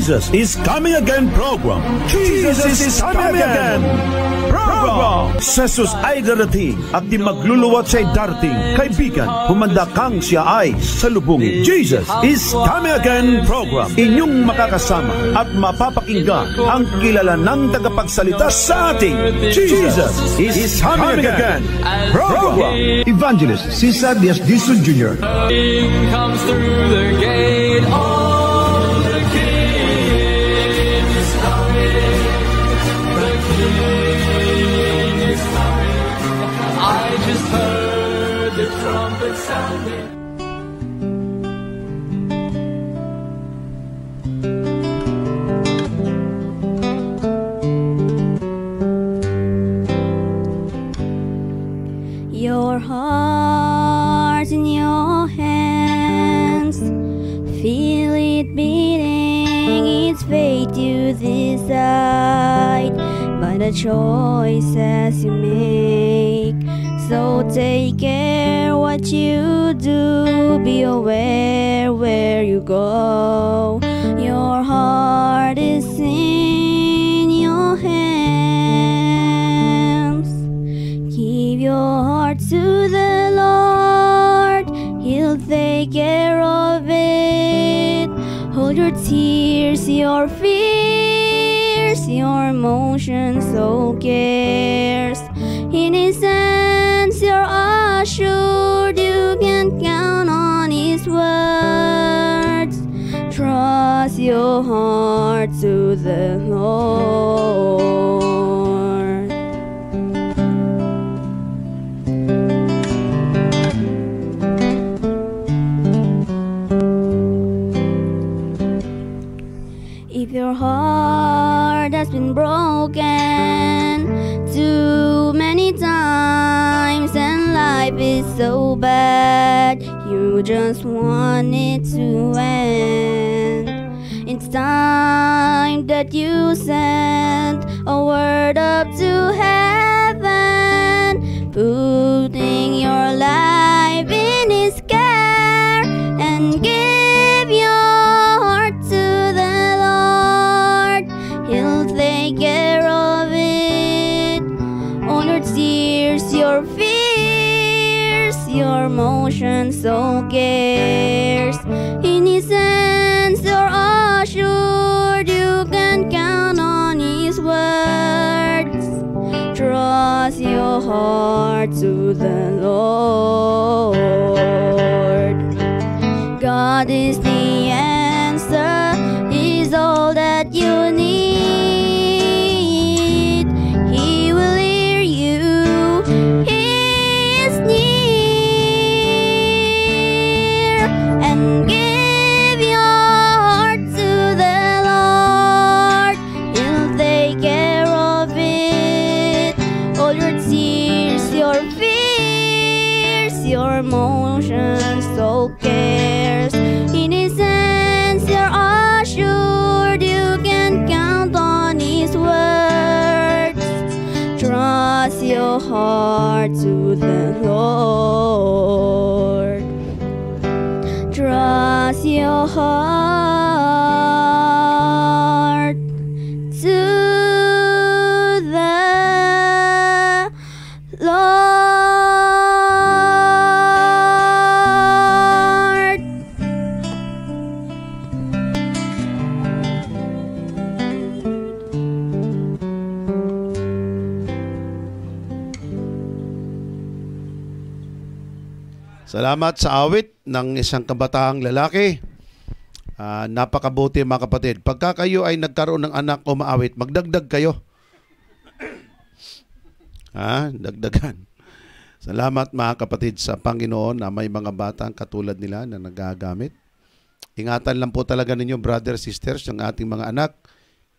Jesus is Coming Again program. Jesus is Coming Again program. Jesus ay darating at di magluluwat siya'y darating. Kaibigan, humanda kang siya ay salubungin. Jesus is Coming Again program. Inyong makakasama at mapapakinggan ang kilala ng tagapagsalita sa ating Jesus is Coming Again program. Evangelist Cesar Diaz Dizon Jr. Comes through the gate. Oh, the King is coming. The King is coming. I just heard the trumpet sounding. Your heart in your hands, feel it beating, its fate you decide by the choices you make. So take care what you do, be aware where you go. Your heart is in your hands. Give your heart to the Lord, He'll take care of it. Hold your tears, your fears, your emotions, all cares. In His hands you're assured, you can count on His words. Trust your heart to the Lord. If your heart has been broken too many times and life is so bad, you just want it to end, it's time that you send a word up to heaven, putting your life in His care, and give your heart to the Lord. He'll take care of it. All your tears, your fears, your emotions, all cares. In His hands you're assured, you can count on His words. Trust your heart to the Lord. God is the answer, He's all that you need. He will hear you, He is near. And give your heart to the Lord, He'll take care of it. All your tears, your fears, your emotions, all cares. In His hands you're assured, you can count on His words. Trust your heart to the Lord. Trust your heart to the Lord. Salamat sa awit ng isang kabataang lalaki. Napakabuti mga kapatid. Pagka kayo ay nagkaroon ng anak o maawit, magdagdag kayo. Dagdagan. Salamat mga kapatid sa Panginoon na may mga batang katulad nila na nagagamit. Ingatan lang po talaga ninyo, brothers, sisters, yung ating mga anak.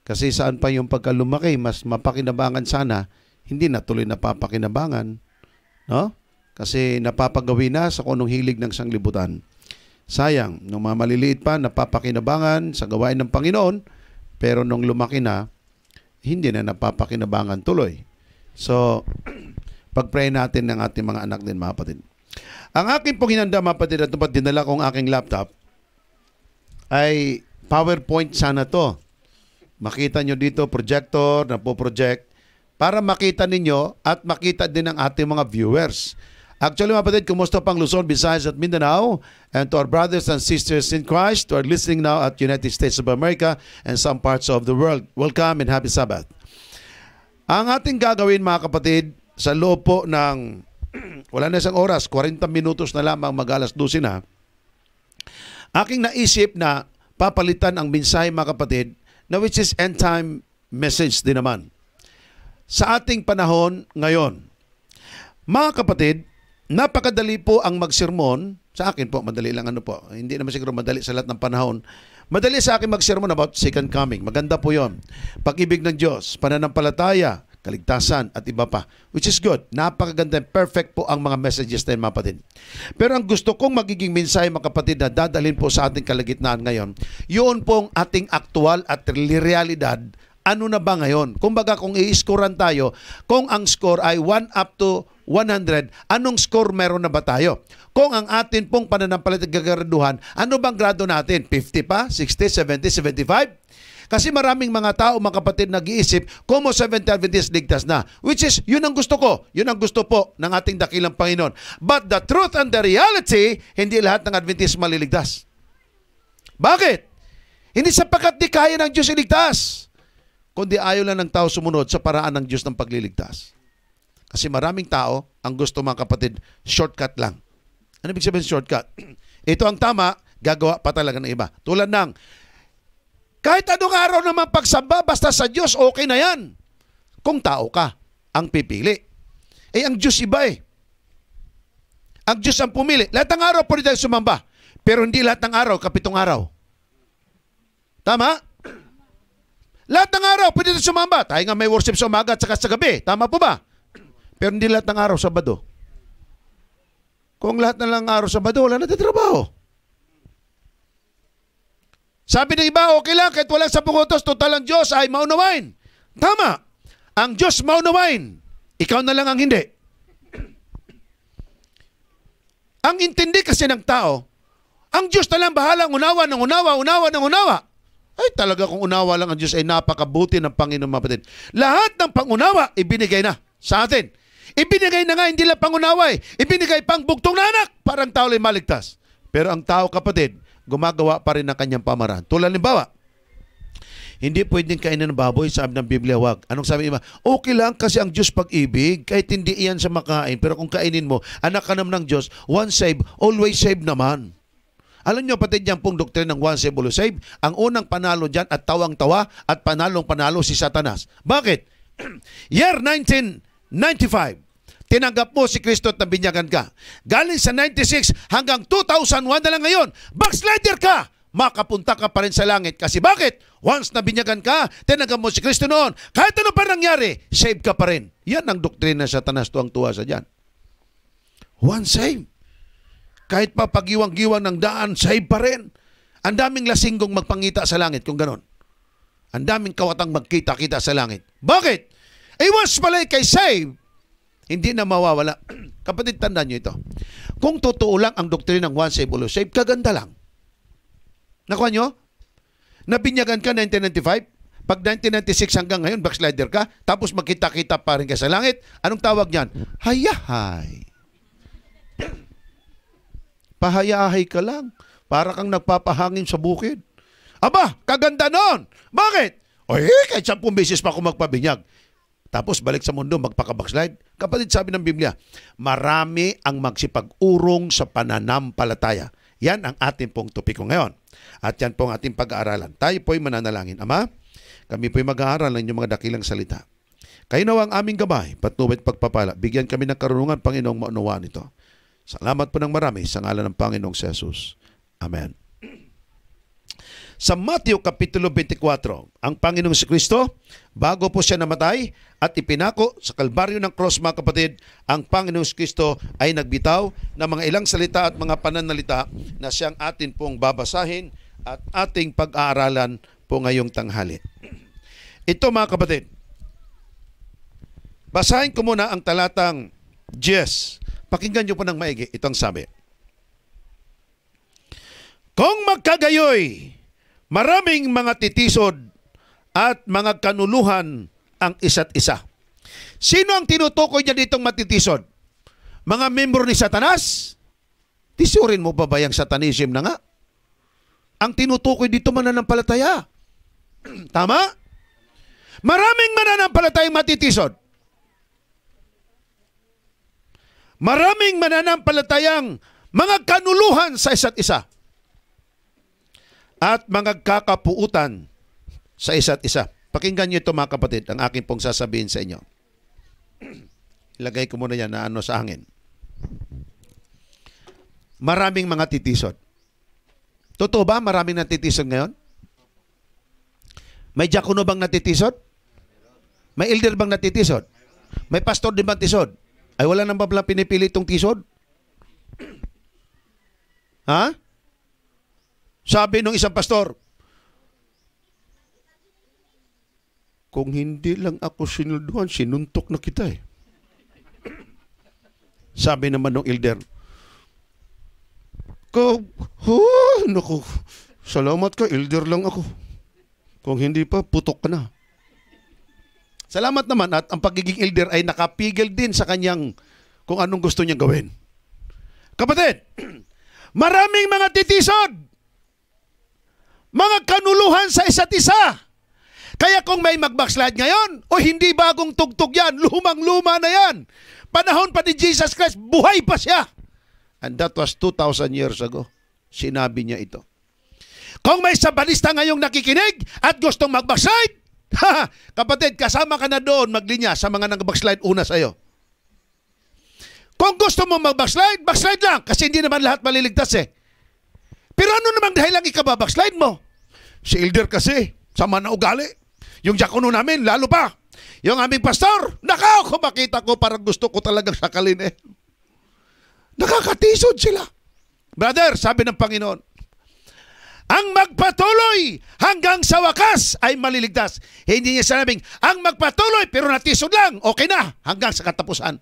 Kasi saan pa yung pagkalumaki, mas mapakinabangan sana, hindi na tuloy napapakinabangan. No? Kasi napapagawi na sa kunong hilig ng sanglibutan. Sayang, nung mga maliliit pa, napapakinabangan sa gawain ng Panginoon, pero nung lumaki na, hindi na napapakinabangan tuloy. So, pag-pray natin ng ating mga anak din, mga kapatid. Ang aking pong hinanda, mga kapatid, at dinala kong aking laptop, ay PowerPoint sana to. Makita nyo dito, projector, na po project, para makita ninyo at makita din ng ating mga viewers. Actually, mga kapatid, kumusta pang Luzon, Visayas at Mindanao, and to our brothers and sisters in Christ who are listening now at United States of America and some parts of the world. Welcome and happy Sabbath. Ang ating gagawin, mga kapatid, sa loob po ng wala na isang oras, 40 minutos na lamang, mag-alas 12 na, aking naisip na papalitan ang mensahe, mga kapatid, na which is end time message din naman. Sa ating panahon ngayon, mga kapatid, napakadali po ang magsermon. Sa akin po, madali lang po. Hindi naman siguro madali sa lahat ng panahon. Madali sa akin magsermon about second coming. Maganda po yon. Pag-ibig ng Diyos, pananampalataya, kaligtasan at iba pa. Which is good. Napakaganda. Perfect po ang mga messages na yun, mga kapatid. Pero ang gusto kong magiging mensahe, mga kapatid, na dadalhin po sa ating kalagitnaan ngayon, yun pong ating aktual at realidad. Ano na ba ngayon? Kumbaga kung i-scorean tayo, kung ang score ay 1 up to 100, anong score meron na ba tayo? Kung ang atin pong pananampalataya gagaraduhan, ano bang grado natin? 50 pa? 60? 70? 75? Kasi maraming mga tao, mga kapatid, nag-iisip, kumo 70 Adventist ligtas na. Which is, yun ang gusto ko. Yun ang gusto po ng ating dakilang Panginoon. But the truth and the reality, hindi lahat ng Adventist maliligtas. Bakit? Hindi sapagkat di kaya ng Diyos iligtas, kundi ayaw lang ng tao sumunod sa paraan ng Diyos ng pagliligtas. Kasi maraming tao, ang gusto, mga kapatid, shortcut lang. Ano ibig sabihin shortcut? Ito ang tama, gagawa pa talaga ng iba. Tulad ng, kahit anong araw naman pagsamba, basta sa Diyos, okay na yan. Kung tao ka, ang pipili. Eh, ang Diyos iba eh. Ang Diyos ang pumili. Lahat ng araw pwede tayo sumamba. Pero hindi lahat ng araw, 7 araw. Tama? Lahat ng araw pwede tayo sumamba. Tayo nga may worship sa umaga at saka sa gabi. Tama po ba? Pero hindi lahat ng araw, Sabado. Kung lahat na lang araw, Sabado, wala na trabaho. Sabi ng iba, okay lang, kahit walang 10 utos, total ang Diyos ay maunawain. Tama. Ang Diyos maunawain. Ikaw na lang ang hindi. Ang intindi kasi ng tao, ang Diyos na lang bahalang unawa ng unawa. Ay talaga kung unawa lang ang Diyos ay napakabuti ng Panginoon, mga kapatid. Lahat ng pangunawa, ibinigay na sa atin. Ibinigay na nga, hindi lang pangunawa eh. Ibinigay pang bugtong na anak para ang tao ay maligtas. Pero ang tao, kapatid, gumagawa pa rin ng kanyang pamaraan. Tulad ng bawa, hindi pwedeng kainin ng baboy, sabi ng Biblia, wag. Anong sabi ng iba? Okay lang kasi ang Diyos pag-ibig, kahit hindi iyan sa makain, pero kung kainin mo, anak ka naman ng Diyos, once saved, always saved naman. Alam nyo, patid yan pong doktrina ng once saved, always saved. Ang unang panalo dyan at tawang-tawa at panalong-panalo si Satanas. Bakit? Year 1995, tinanggap mo si Kristo at nabinyagan ka. Galing sa 96 hanggang 2001 na lang ngayon, backslider ka, makapunta ka pa rin sa langit. Kasi bakit? Once nabinyagan ka, tinanggap mo si Kristo noon, kahit ano pa nangyari, save ka pa rin. Yan ang doktrina ng Satanas, tuwang-tuwa sa dyan. Once save. Kahit pa pagiwang-giwang ng daan, save pa rin. Ang daming lasinggong magpangita sa langit kung ganon. Ang daming kawatang magkita-kita sa langit. Bakit? Eh once pala kay save, hindi na mawawala. Kapatid, tandaan nyo ito. Kung totoo lang ang doktrina ng once save, always save, kaganda lang. Nakuha nyo? Nabinyagan ka 1995, pag 1996 hanggang ngayon, backslider ka, tapos magkita-kita pa rin ka sa langit, anong tawag niyan? Hayahay. Pahayahay ka lang. Para kang nagpapahangin sa bukid. Aba, kaganda nun. Bakit? Kahit 10 beses pa ako magpabinyag. Tapos balik sa mundo, magpaka-backslide. Kapatid, sabi ng Biblia, marami ang magsipag-urong sa pananampalataya. Yan ang ating pong topiko ngayon. At yan pong ating pag-aaralan. Tayo po'y mananalangin. Ama, kami po'y mag-aaral ng inyong mga dakilang salita. Kayo na ang aming gabay, patnubay at pagpapala. Bigyan kami ng karunungan, Panginoong, maunawaan ito. Salamat po ng marami sa ngalan ng Panginoong Jesus. Amen. Sa Matthew Kapitulo 24, ang Panginoong Kristo, bago po siya namatay at ipinako sa kalbaryo ng cross, mga kapatid, ang Panginoong Kristo ay nagbitaw ng mga ilang salita at mga pananalita na siyang atin pong babasahin at ating pag-aaralan po ngayong tanghali. Ito, mga kapatid, basahin ko muna ang talatang 10. Pakinggan niyo po ng maigi. Itong sabi, kung magkagayoy, Maraming mga titisod at mga kanuluhan ang isa't isa. Sino ang tinutukoy niya ditong matitisod? Mga membro ni Satanas? Tisurin mo pa ba yung satanism na nga? Ang tinutukoy dito mananampalataya. Tama? Maraming mananampalatayang matitisod. Maraming mananampalatayang mga kanuluhan sa isa't isa. At mga kakapuutan sa isa't isa. Pakinggan niyo ito mga kapatid, ang aking pong sasabihin sa inyo. Ilagay ko muna yan na ano sa hangin. Maraming mga titisod. Totoo ba maraming natitisod ngayon? May diakono bang natitisod? May elder bang natitisod? May pastor din bang tisod? Ay wala nang ba pinipili itong tisod? Ha? Sabi nung isang pastor, kung hindi lang ako sinulduhan, sinuntok na kita eh. Sabi naman nung elder, naku, salamat ka, elder lang ako. Kung hindi pa, putok ka na. Salamat naman at ang pagiging elder ay nakapigil din sa kanyang kung anong gusto niyang gawin. Kapatid, maraming mga titisod, mga kanuluhan sa isa't isa. Kaya kung may mag-backslide ngayon, o hindi bagong tugtog yan, lumang-luma na yan. Panahon pa ni Jesus Christ, buhay pa siya. And that was 2,000 years ago. Sinabi niya ito. Kung may sabanista ngayong nakikinig at gustong mag-backslide, kapatid, kasama ka na doon maglinya sa mga nag-backslide una sa'yo. Kung gusto mo mag-backslide, backslide lang. Kasi hindi naman lahat maliligtas eh. Pero ano namang dahil lang ikababackslide mo? Si elder kasi, sama na ugali. Yung diakono namin, lalo pa. Yung aming pastor, nakaw, kung makita ko, parang gusto ko talagang sakalin eh. Nakakatisod sila. Brother, sabi ng Panginoon, ang magpatuloy hanggang sa wakas ay maliligtas. Hindi niya sinabing, ang magpatuloy pero natisod lang, okay na, hanggang sa katapusan.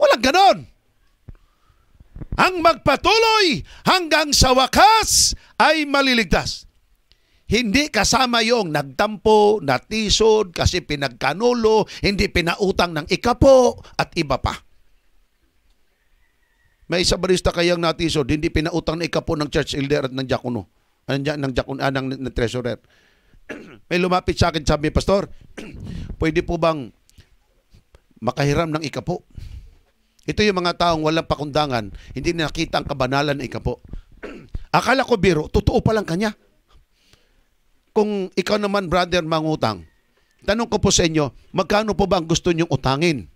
Walang ganon. Ang magpatuloy hanggang sa wakas ay maliligtas. Hindi kasama yung nagtampo, natisod, kasi pinagkanulo, hindi pinautang ng ikapo, at iba pa. May isa barista kayang natisod, hindi pinautang ng ikapo ng church elder at ng diakono, ng treasurer. May lumapit sa akin, sabi, Pastor, pwede po bang makahiram ng ikapo? Ito yung mga taong walang pakundangan, hindi nakita ang kabanalan ng ikapo. Akala ko biro, totoo pa lang kanya. Kung ikaw naman, brother, mangutang, tanong ko po sa inyo, magkano po ba ang gusto nyong utangin?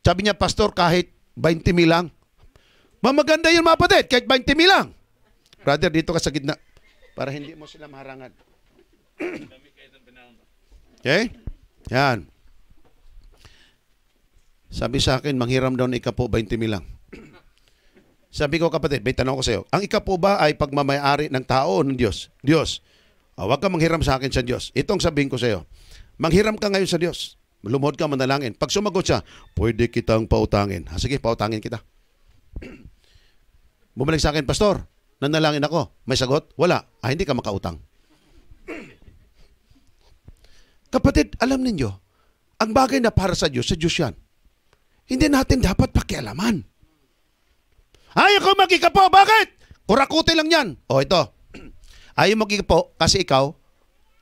Sabi niya, Pastor, kahit 20,000 lang. Maganda yun, mga kapatid, kahit 20,000 lang. Brother, dito ka sa gitna para hindi mo sila maharangan. Okay? Yan. Sabi sa akin, manghiram daw na ikapo, 20,000 lang. Sabi ko, kapatid, may tanong ko sa iyo, ang ikapo ba ay pagmamayari ng tao o ng Diyos? Diyos. Huwag ka manghiram sa akin sa Diyos. Itong sabihin ko sa iyo, manghiram ka ngayon sa Diyos. Lumuhod ka, manalangin. Pag sumagot siya, pwede kitang pautangin. Sige, pautangin kita. Bumalik sa akin, Pastor, nanalangin ako. May sagot? Wala. Hindi ka makautang. Kapatid, alam ninyo, ang bagay na para sa Diyos yan. Hindi natin dapat pakialaman. Ayaw ko magikapo. Bakit? Kurakuti lang yan. O ito. Ayaw magikapo kasi ikaw,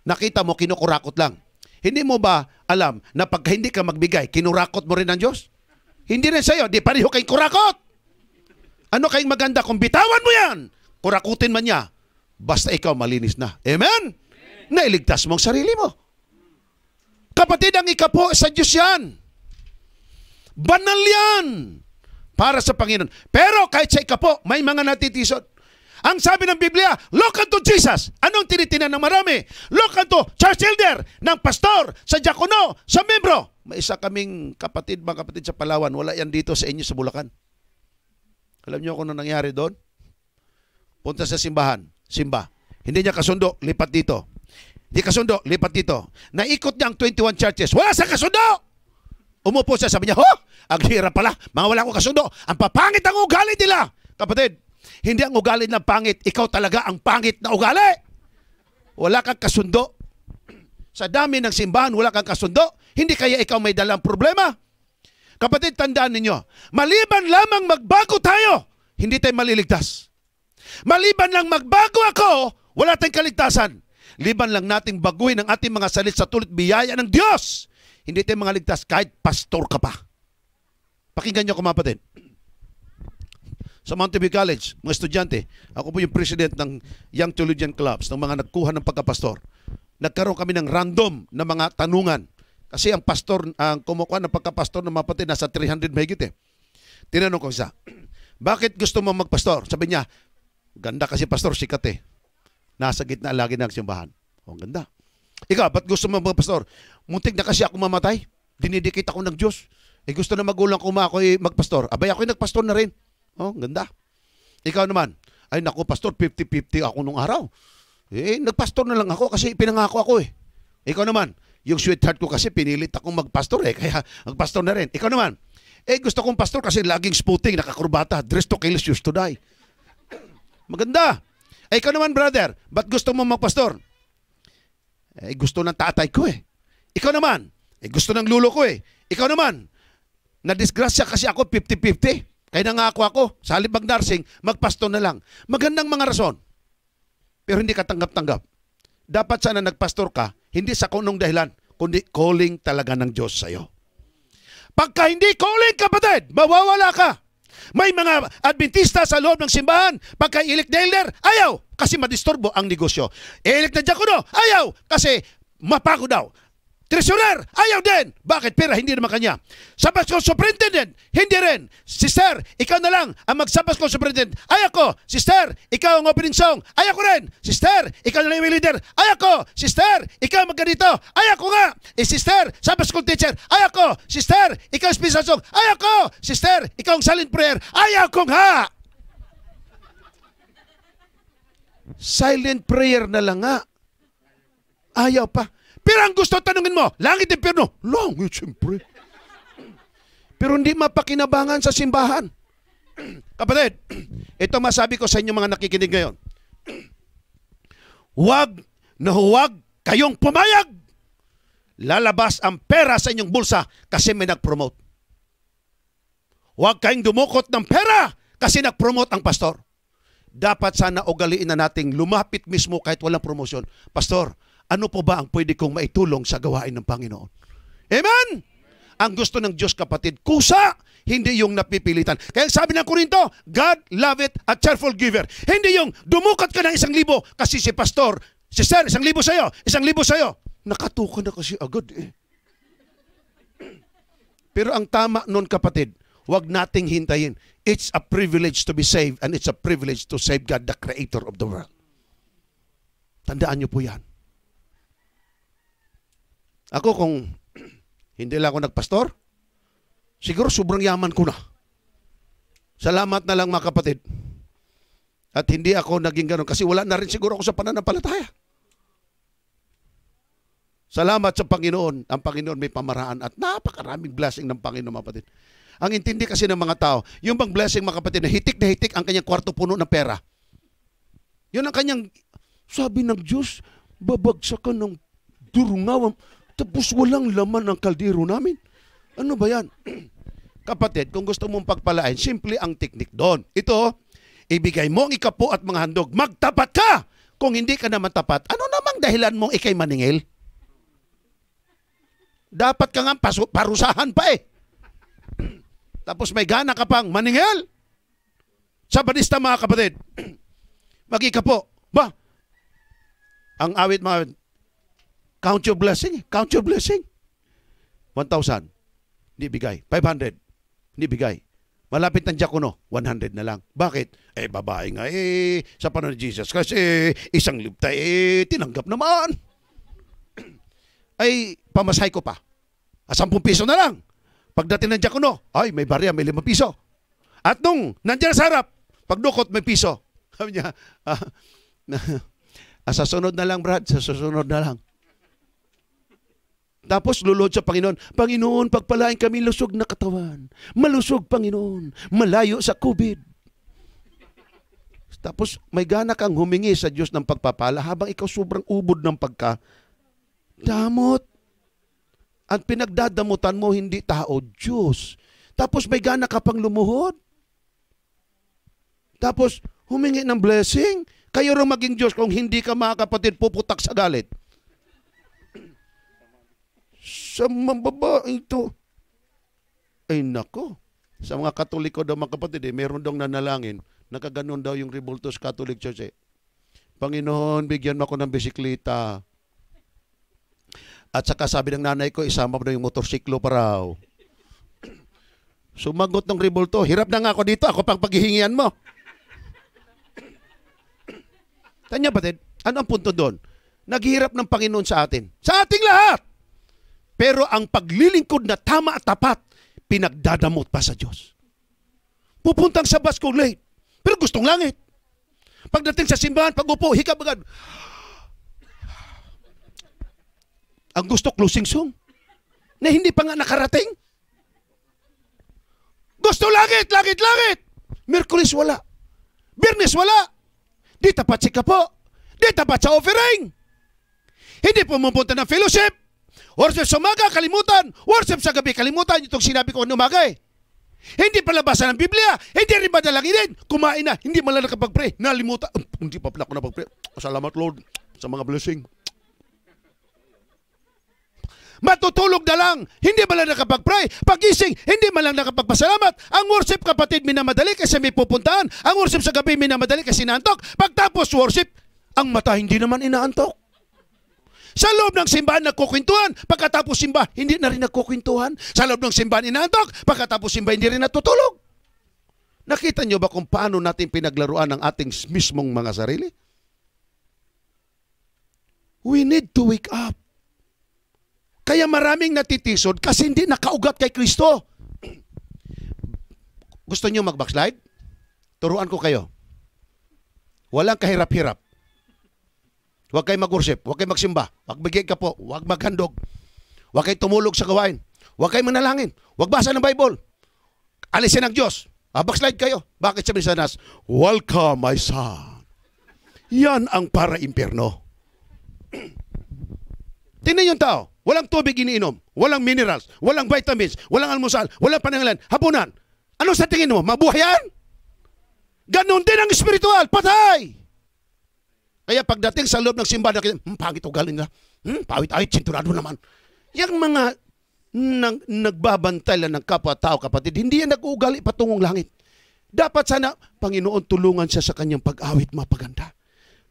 nakita mo, kinukurakot lang. Hindi mo ba alam na pag hindi ka magbigay, kinurakot mo rin ng Diyos? Hindi rin sa'yo. Di pareho kayong kurakot. Ano kayong maganda kung bitawan mo yan? Kurakutin man niya. Basta ikaw malinis na. Amen? Nailigtas mo ang sarili mo. Kapatid, ang ikapo sa Diyos yan. Banal yan para sa Panginoon. Pero kahit sa ikapo, may mga natitisod. Ang sabi ng Biblia, look unto Jesus. Anong tinitinan ng marami? Look unto church elder, ng pastor, sa diakono, sa membro. May isa kaming kapatid, mga kapatid sa Palawan. Wala yan dito sa inyo sa Bulacan. Alam niyo kung ano nangyari doon? Punta sa simbahan, simba. Hindi niya kasundo, lipat dito. Hindi kasundo, lipat dito. Naikot niya ang 21 churches. Wala sa kasundo! Umupo siya, sabi niya, ang hirap pala, mga wala akong kasundo. Ang papangit ang ugali nila. Kapatid, hindi ang ugali ng pangit, ikaw talaga ang pangit na ugali. Wala kang kasundo. Sa dami ng simbahan, wala kang kasundo. Hindi kaya ikaw may dalang problema? Kapatid, tandaan ninyo, maliban lamang magbago tayo, hindi tayo maliligtas. Maliban lang magbago ako, wala tayong kaligtasan. Liban lang nating baguhin ang ating mga salit sa tulad biyaya ng Diyos. Hindi tayo mga ligtas kahit pastor ka pa. Pakinggan nyo, kapatid. Sa Mountain View College, mga estudyante, ako po yung president ng Young Theologian Clubs, ng mga nagkuha ng pagkapastor. Nagkaroon kami ng random na mga tanungan. Kasi ang pastor, ang kumukuha ng pagkapastor ng mga kapatid, nasa 300 mahigit eh. Tinanong ko isa, bakit gusto mo magpastor? Sabi niya, ganda kasi pastor, sikat eh. Nasa gitna lagi ng simbahan. Oh, ganda. Ikaw, ba't gusto mo magpastor? Muntik na kasi ako mamatay. Dinidikit ako ng Diyos. Gusto na magulang ko ako'y magpastor. Abay, ako'y nagpastor na rin. Oh, ganda. Ikaw naman, ay naku, pastor, 50-50 ako nung araw. Nagpastor na lang ako kasi pinangako ako eh. Ikaw naman, yung sweetheart ko kasi pinilit akong magpastor eh, kaya magpastor na rin. Ikaw naman, gusto kong pastor kasi laging spooting, nakakurbata, dress to kill, used to die. Maganda. Ikaw naman, brother, ba't gusto mo magpastor? Gusto ng tatay ko eh. Ikaw naman, gusto ng lulo ko eh. Ikaw naman, nadisgrasya kasi ako 50-50. Kaya nangako ako, sa halip mag-nursing, magpastor na lang. Magandang mga rason. Pero hindi ka tanggap-tanggap. Dapat sana nagpastor ka, hindi sa kunong dahilan, kundi calling talaga ng Diyos sa'yo. Pagka hindi calling, kapatid, mawawala ka. May mga Adventista sa loob ng simbahan, pagka ilik na elder, ayaw, kasi madisturbo ang negosyo. Ilik na diakono, ayaw, kasi mapago daw. Treasurer, ayaw din. Bakit? Pera, hindi naman kanya. Sabas ko superintendent, hindi rin. Sister, ikaw na lang ang magsabas ko superintendent. Ayaw ko. Sister, ikaw ang opening song. Ayaw ko rin. Sister, ikaw na lang yung leader. Ayaw ko. Sister, ikaw magganito. Ayaw ko nga. Sister, sabas ko teacher. Ayaw ko. Sister, ikaw special song. Ayaw ko. Sister, ikaw ang silent prayer. Ayaw ko nga. Silent prayer na lang nga. Ayaw pa. Pero ang gusto tanungin mo, langit impyerno. Langit, siyempre. Pero hindi mapakinabangan sa simbahan. Kapatid, ito masabi ko sa inyo mga nakikinig ngayon. Huwag na huwag kayong pumayag. Lalabas ang pera sa inyong bulsa kasi may nag-promote. Huwag kayong dumukot ng pera kasi nag-promote ang pastor. Dapat sana ugaliin na nating lumapit mismo kahit walang promosyon. Pastor, ano po ba ang pwede kong maitulong sa gawain ng Panginoon? Amen? Ang gusto ng Diyos, kapatid, kusa, hindi yung napipilitan. Kaya sabi ng Korinto, God loveth a cheerful giver. Hindi yung dumukat ka ng 1,000 kasi si pastor, si sir, 1,000 sa'yo, 1,000 sa'yo. Nakatuka na kasi agad eh. Pero ang tama nun, kapatid, huwag nating hintayin. It's a privilege to be saved and it's a privilege to save God, the creator of the world. Tandaan niyo po yan. Ako kung hindi lang ako nagpastor, siguro sobrang yaman ko na. Salamat na lang mga kapatid. At hindi ako naging gano'n kasi wala na rin siguro ako sa pananampalataya. Salamat sa Panginoon. Ang Panginoon may pamaraan at napakaraming blessing ng Panginoon mga kapatid. Ang intindi kasi ng mga tao, yung bang blessing mga kapatid na hitik ang kanyang kwarto puno ng pera. Yun ang kanyang, sabi ng Diyos, babagsakan ng durungaw. Tapos walang laman ng kaldero namin. Ano ba yan? Kapatid, kung gusto mong pagpalain, simple ang teknik doon. Ito, ibigay mo ang ikapo at mga handog. Magtapat ka! Kung hindi ka naman tapat, ano namang dahilan mong ikay maningil? Dapat ka nga parusahan pa eh. Tapos may gana ka pang maningil. Sa Batista mga kapatid, mag-ikapo. Ba? Ang awit mga count your blessing. Count your blessing. 1,000. Hindi bigay. 500. Hindi bigay. Malapit ng diakono. 100 na lang. Bakit? Babae nga sa panahon ni Jesus. Kasi isang libta tinanggap naman. Pamasahe ko pa. 10 piso na lang. Pagdating ng diakono, may barya, may 5 piso. At nung nandiyan sa harap, pagdukot, may piso. Sabi niya, sa sunod na lang, Brad. Sa susunod na lang. Tapos lulod sa Panginoon, Panginoon, pagpalain kami lusog na katawan. Malusog, Panginoon. Malayo sa COVID. Tapos may gana kang humingi sa Diyos ng pagpapala habang ikaw sobrang ubod ng pagkadamot. Ang pinagdadamutan mo hindi tao, Diyos. Tapos may gana ka pang lumuhod. Tapos humingi ng blessing. Kayo rin maging Diyos kung hindi ka mga kapatid puputak sa galit. Sa mababa ito. Ay nako. Sa mga Katoliko daw mga kapatid, meron daw nanalangin. Nakaganon daw yung Revoltos Catholic Church. Panginoon, bigyan mo ako ng bisikleta. At saka sabi ng nanay ko, isama mo na yung motorsiklo pa raw. Sumagot ng Revolto, hirap na nga ako dito, ako pang paghihingian mo. Tanya batid, ano ang punto doon? Naghihirap ng Panginoon sa atin. Sa ating lahat! Pero ang paglilingkod na tama at tapat, pinagdadamot pa sa Diyos. Pupuntang sa Basko late, pero gustong langit. Pagdating sa simbahan, pag-upo, hikab agad. Ang gusto, closing song, na hindi pa nga nakarating. Gusto langit, langit, langit. Merkulis wala. Biyernes wala. Di tapat si kapo. Di tapat sa offering. Hindi pumupunta ng fellowship. Worship sa umaga, kalimutan. Worship sa gabi, kalimutan. Itong sinabi ko ng umaga eh. Hindi palabasan ng Biblia. Hindi rin madalangin. Kumain na. Hindi man lang nakapag-pray. Nalimutan. Hindi pa pala ako napag-pray. Salamat Lord sa mga blessing. Matutulog na lang, hindi man lang nakapag-pray. Pagising, hindi man lang nakapagpasalamat. Ang worship, kapatid, minamadali kasi may pupuntahan. Ang worship sa gabi, minamadali kasi inaantok. Pagtapos worship, ang mata hindi naman inaantok. Sa loob ng simbahan, nagkukwentuhan. Pagkatapos simba, hindi na rin nagkukwentuhan. Sa loob ng simbahan, inaantok. Pagkatapos simba, hindi rin natutulog. Nakita nyo ba kung paano natin pinaglaruan ang ating mismong mga sarili? We need to wake up. Kaya maraming natitisod kasi hindi nakaugat kay Kristo. Gusto niyo mag-backslide? Turuan ko kayo. Walang kahirap-hirap. Huwag kayo mag-worship, huwag kayo magsimba, huwag bigay ka po, huwag maghandog, huwag kayo tumulog sa gawain, huwag kayo manalangin, huwag basa ng Bible. Alisin ang Diyos. Backslide kayo. Bakit sabi ni Sanas? Welcome, my son. Yan ang para impyerno. Tingnan yung tao. Walang tubig iniinom, walang minerals, walang vitamins, walang almusal, walang panangalan, hapunan. Ano sa tingin mo? Mabuhay yan? Ganon din ang spiritual, patay! Kaya pagdating sa loob ng simbahan, pangit o galing na, pawit-awit, sinturado naman. Yung mga nagbabantay lang ng kapwa-tao, kapatid, hindi yan nag-uugali patungong langit. Dapat sana, Panginoon, tulungan siya sa kanyang pag-awit mapaganda.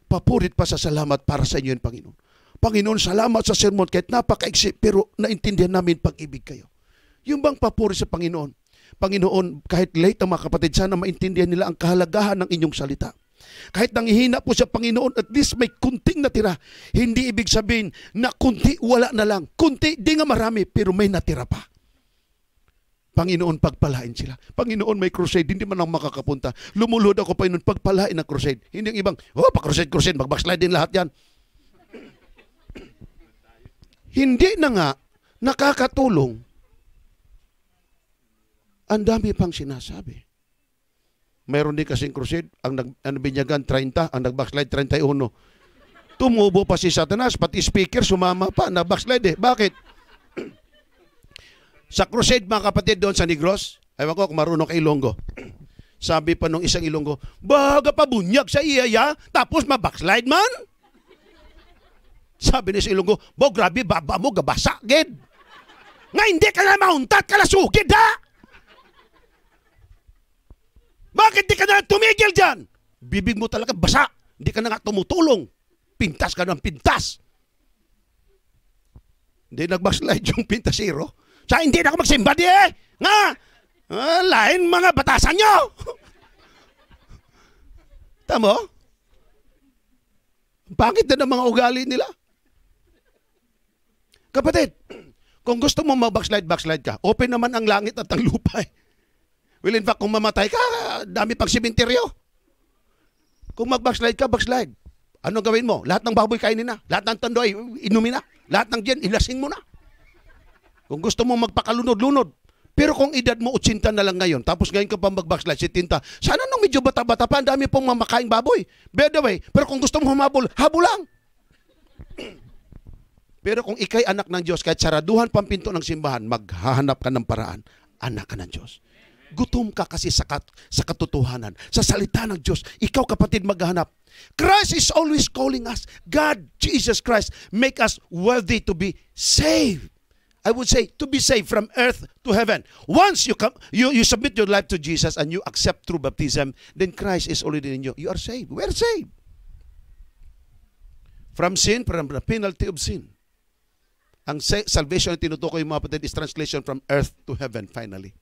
Papurit pa sa salamat para sa inyo, Panginoon. Panginoon, salamat sa sermon kahit napakaiksi pero naintindihan namin pag-ibig kayo. Yung bang papuri sa Panginoon? Panginoon, kahit late ang mga kapatid, sana maintindihan nila ang kahalagahan ng inyong salita. Kahit nangihina po sa Panginoon, at least may kunting natira. Hindi ibig sabihin na kunti, wala na lang. Kunti, di nga marami, pero may natira pa. Panginoon, pagpalain sila. Panginoon, may crusade, hindi man ako makakapunta. Lumulod ako, Panginoon, pagpalain ng crusade. Hindi ang ibang, pa-crusade, mag-backslide din lahat yan. Hindi na nga nakakatulong. Ang dami pang sinasabi. Mayroon din kasing crusade, ang binyagan 30, ang nag-backslide 31. Tumubo pa si Satanas, pati speaker sumama pa, nag-backslide eh. Bakit? Sa crusade mga kapatid doon sa Negros, ayaw ko kung marunong kay Ilonggo. Sabi pa nung isang Ilonggo, baga pa bunyag sa iyaya, tapos ma-backslide man? Sabi ni si Ilonggo, bo grabe, baba mo, gabasa, gid. Nga hindi ka na mauntat, kalasugid, ha? Bakit di ka na tumigil dyan? Bibig mo talaga basa. Hindi ka na nga tumutulong. Pintas ka ng pintas. Hindi nag-backslide yung pintasiro. Sa hindi na ako magsimba di eh. Nga, lain mga batasan nyo. Tamo? Pangit na ng mga ugali nila. Kapatid, kung gusto mo mag-backslide, backslide ka. Open naman ang langit at ang lupa eh. Well, in fact, kung mamatay ka, dami pang simenteryo. Kung mag-backslide ka, backslide. Anong gawin mo? Lahat ng baboy kainin na. Lahat ng tandoy, inumin na. Lahat ng gin, ilasing mo na. Kung gusto mo magpakalunod-lunod, Pero kung edad mo 80 na lang ngayon, tapos ngayon ka pa mag-backslide, 70, sana nung medyo bata-bata pa, ang dami pong mamakaing baboy. By the way, pero kung gusto mo humabol, habol lang. Pero kung ikay anak ng Diyos, kahit saraduhan pang pinto ng simbahan, maghahanap ka ng paraan, anak ka ng Diyos. Gutom ka kasi sa katotohanan, sa salita ng Diyos. Ikaw kapatid maghahanap. Christ is always calling us. God, Jesus Christ, make us worthy to be saved. I would say to be saved from earth to heaven. Once you submit your life to Jesus and you accept true baptism, then Christ is already in you. You are saved. We are saved. From sin, from the penalty of sin. Ang salvation na tinutukoy mga kapatid is translation from earth to heaven finally.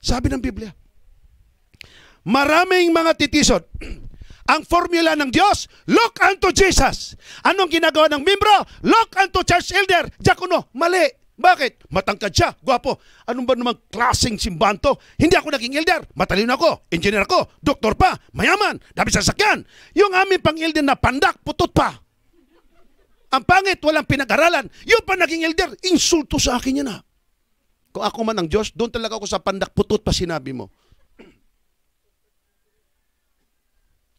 Sabi ng Biblia, maraming mga titisod. Ang formula ng Diyos, look unto Jesus. Anong ginagawa ng membro? Look unto church elder. Diakono, mali. Bakit? Matangkad siya, gwapo. Anong ba namang klaseng simbahan to? Hindi ako naging elder. Matalino ako, engineer ako, doktor pa, mayaman, dami sasakyan. Yung aming pang-elder na pandak, putot pa. Ang pangit, walang pinag-aralan. Yung pa naging elder, insulto sa akin yan. Kung ako man ang Diyos, doon talaga ako sa pandak, putot pa sinabi mo.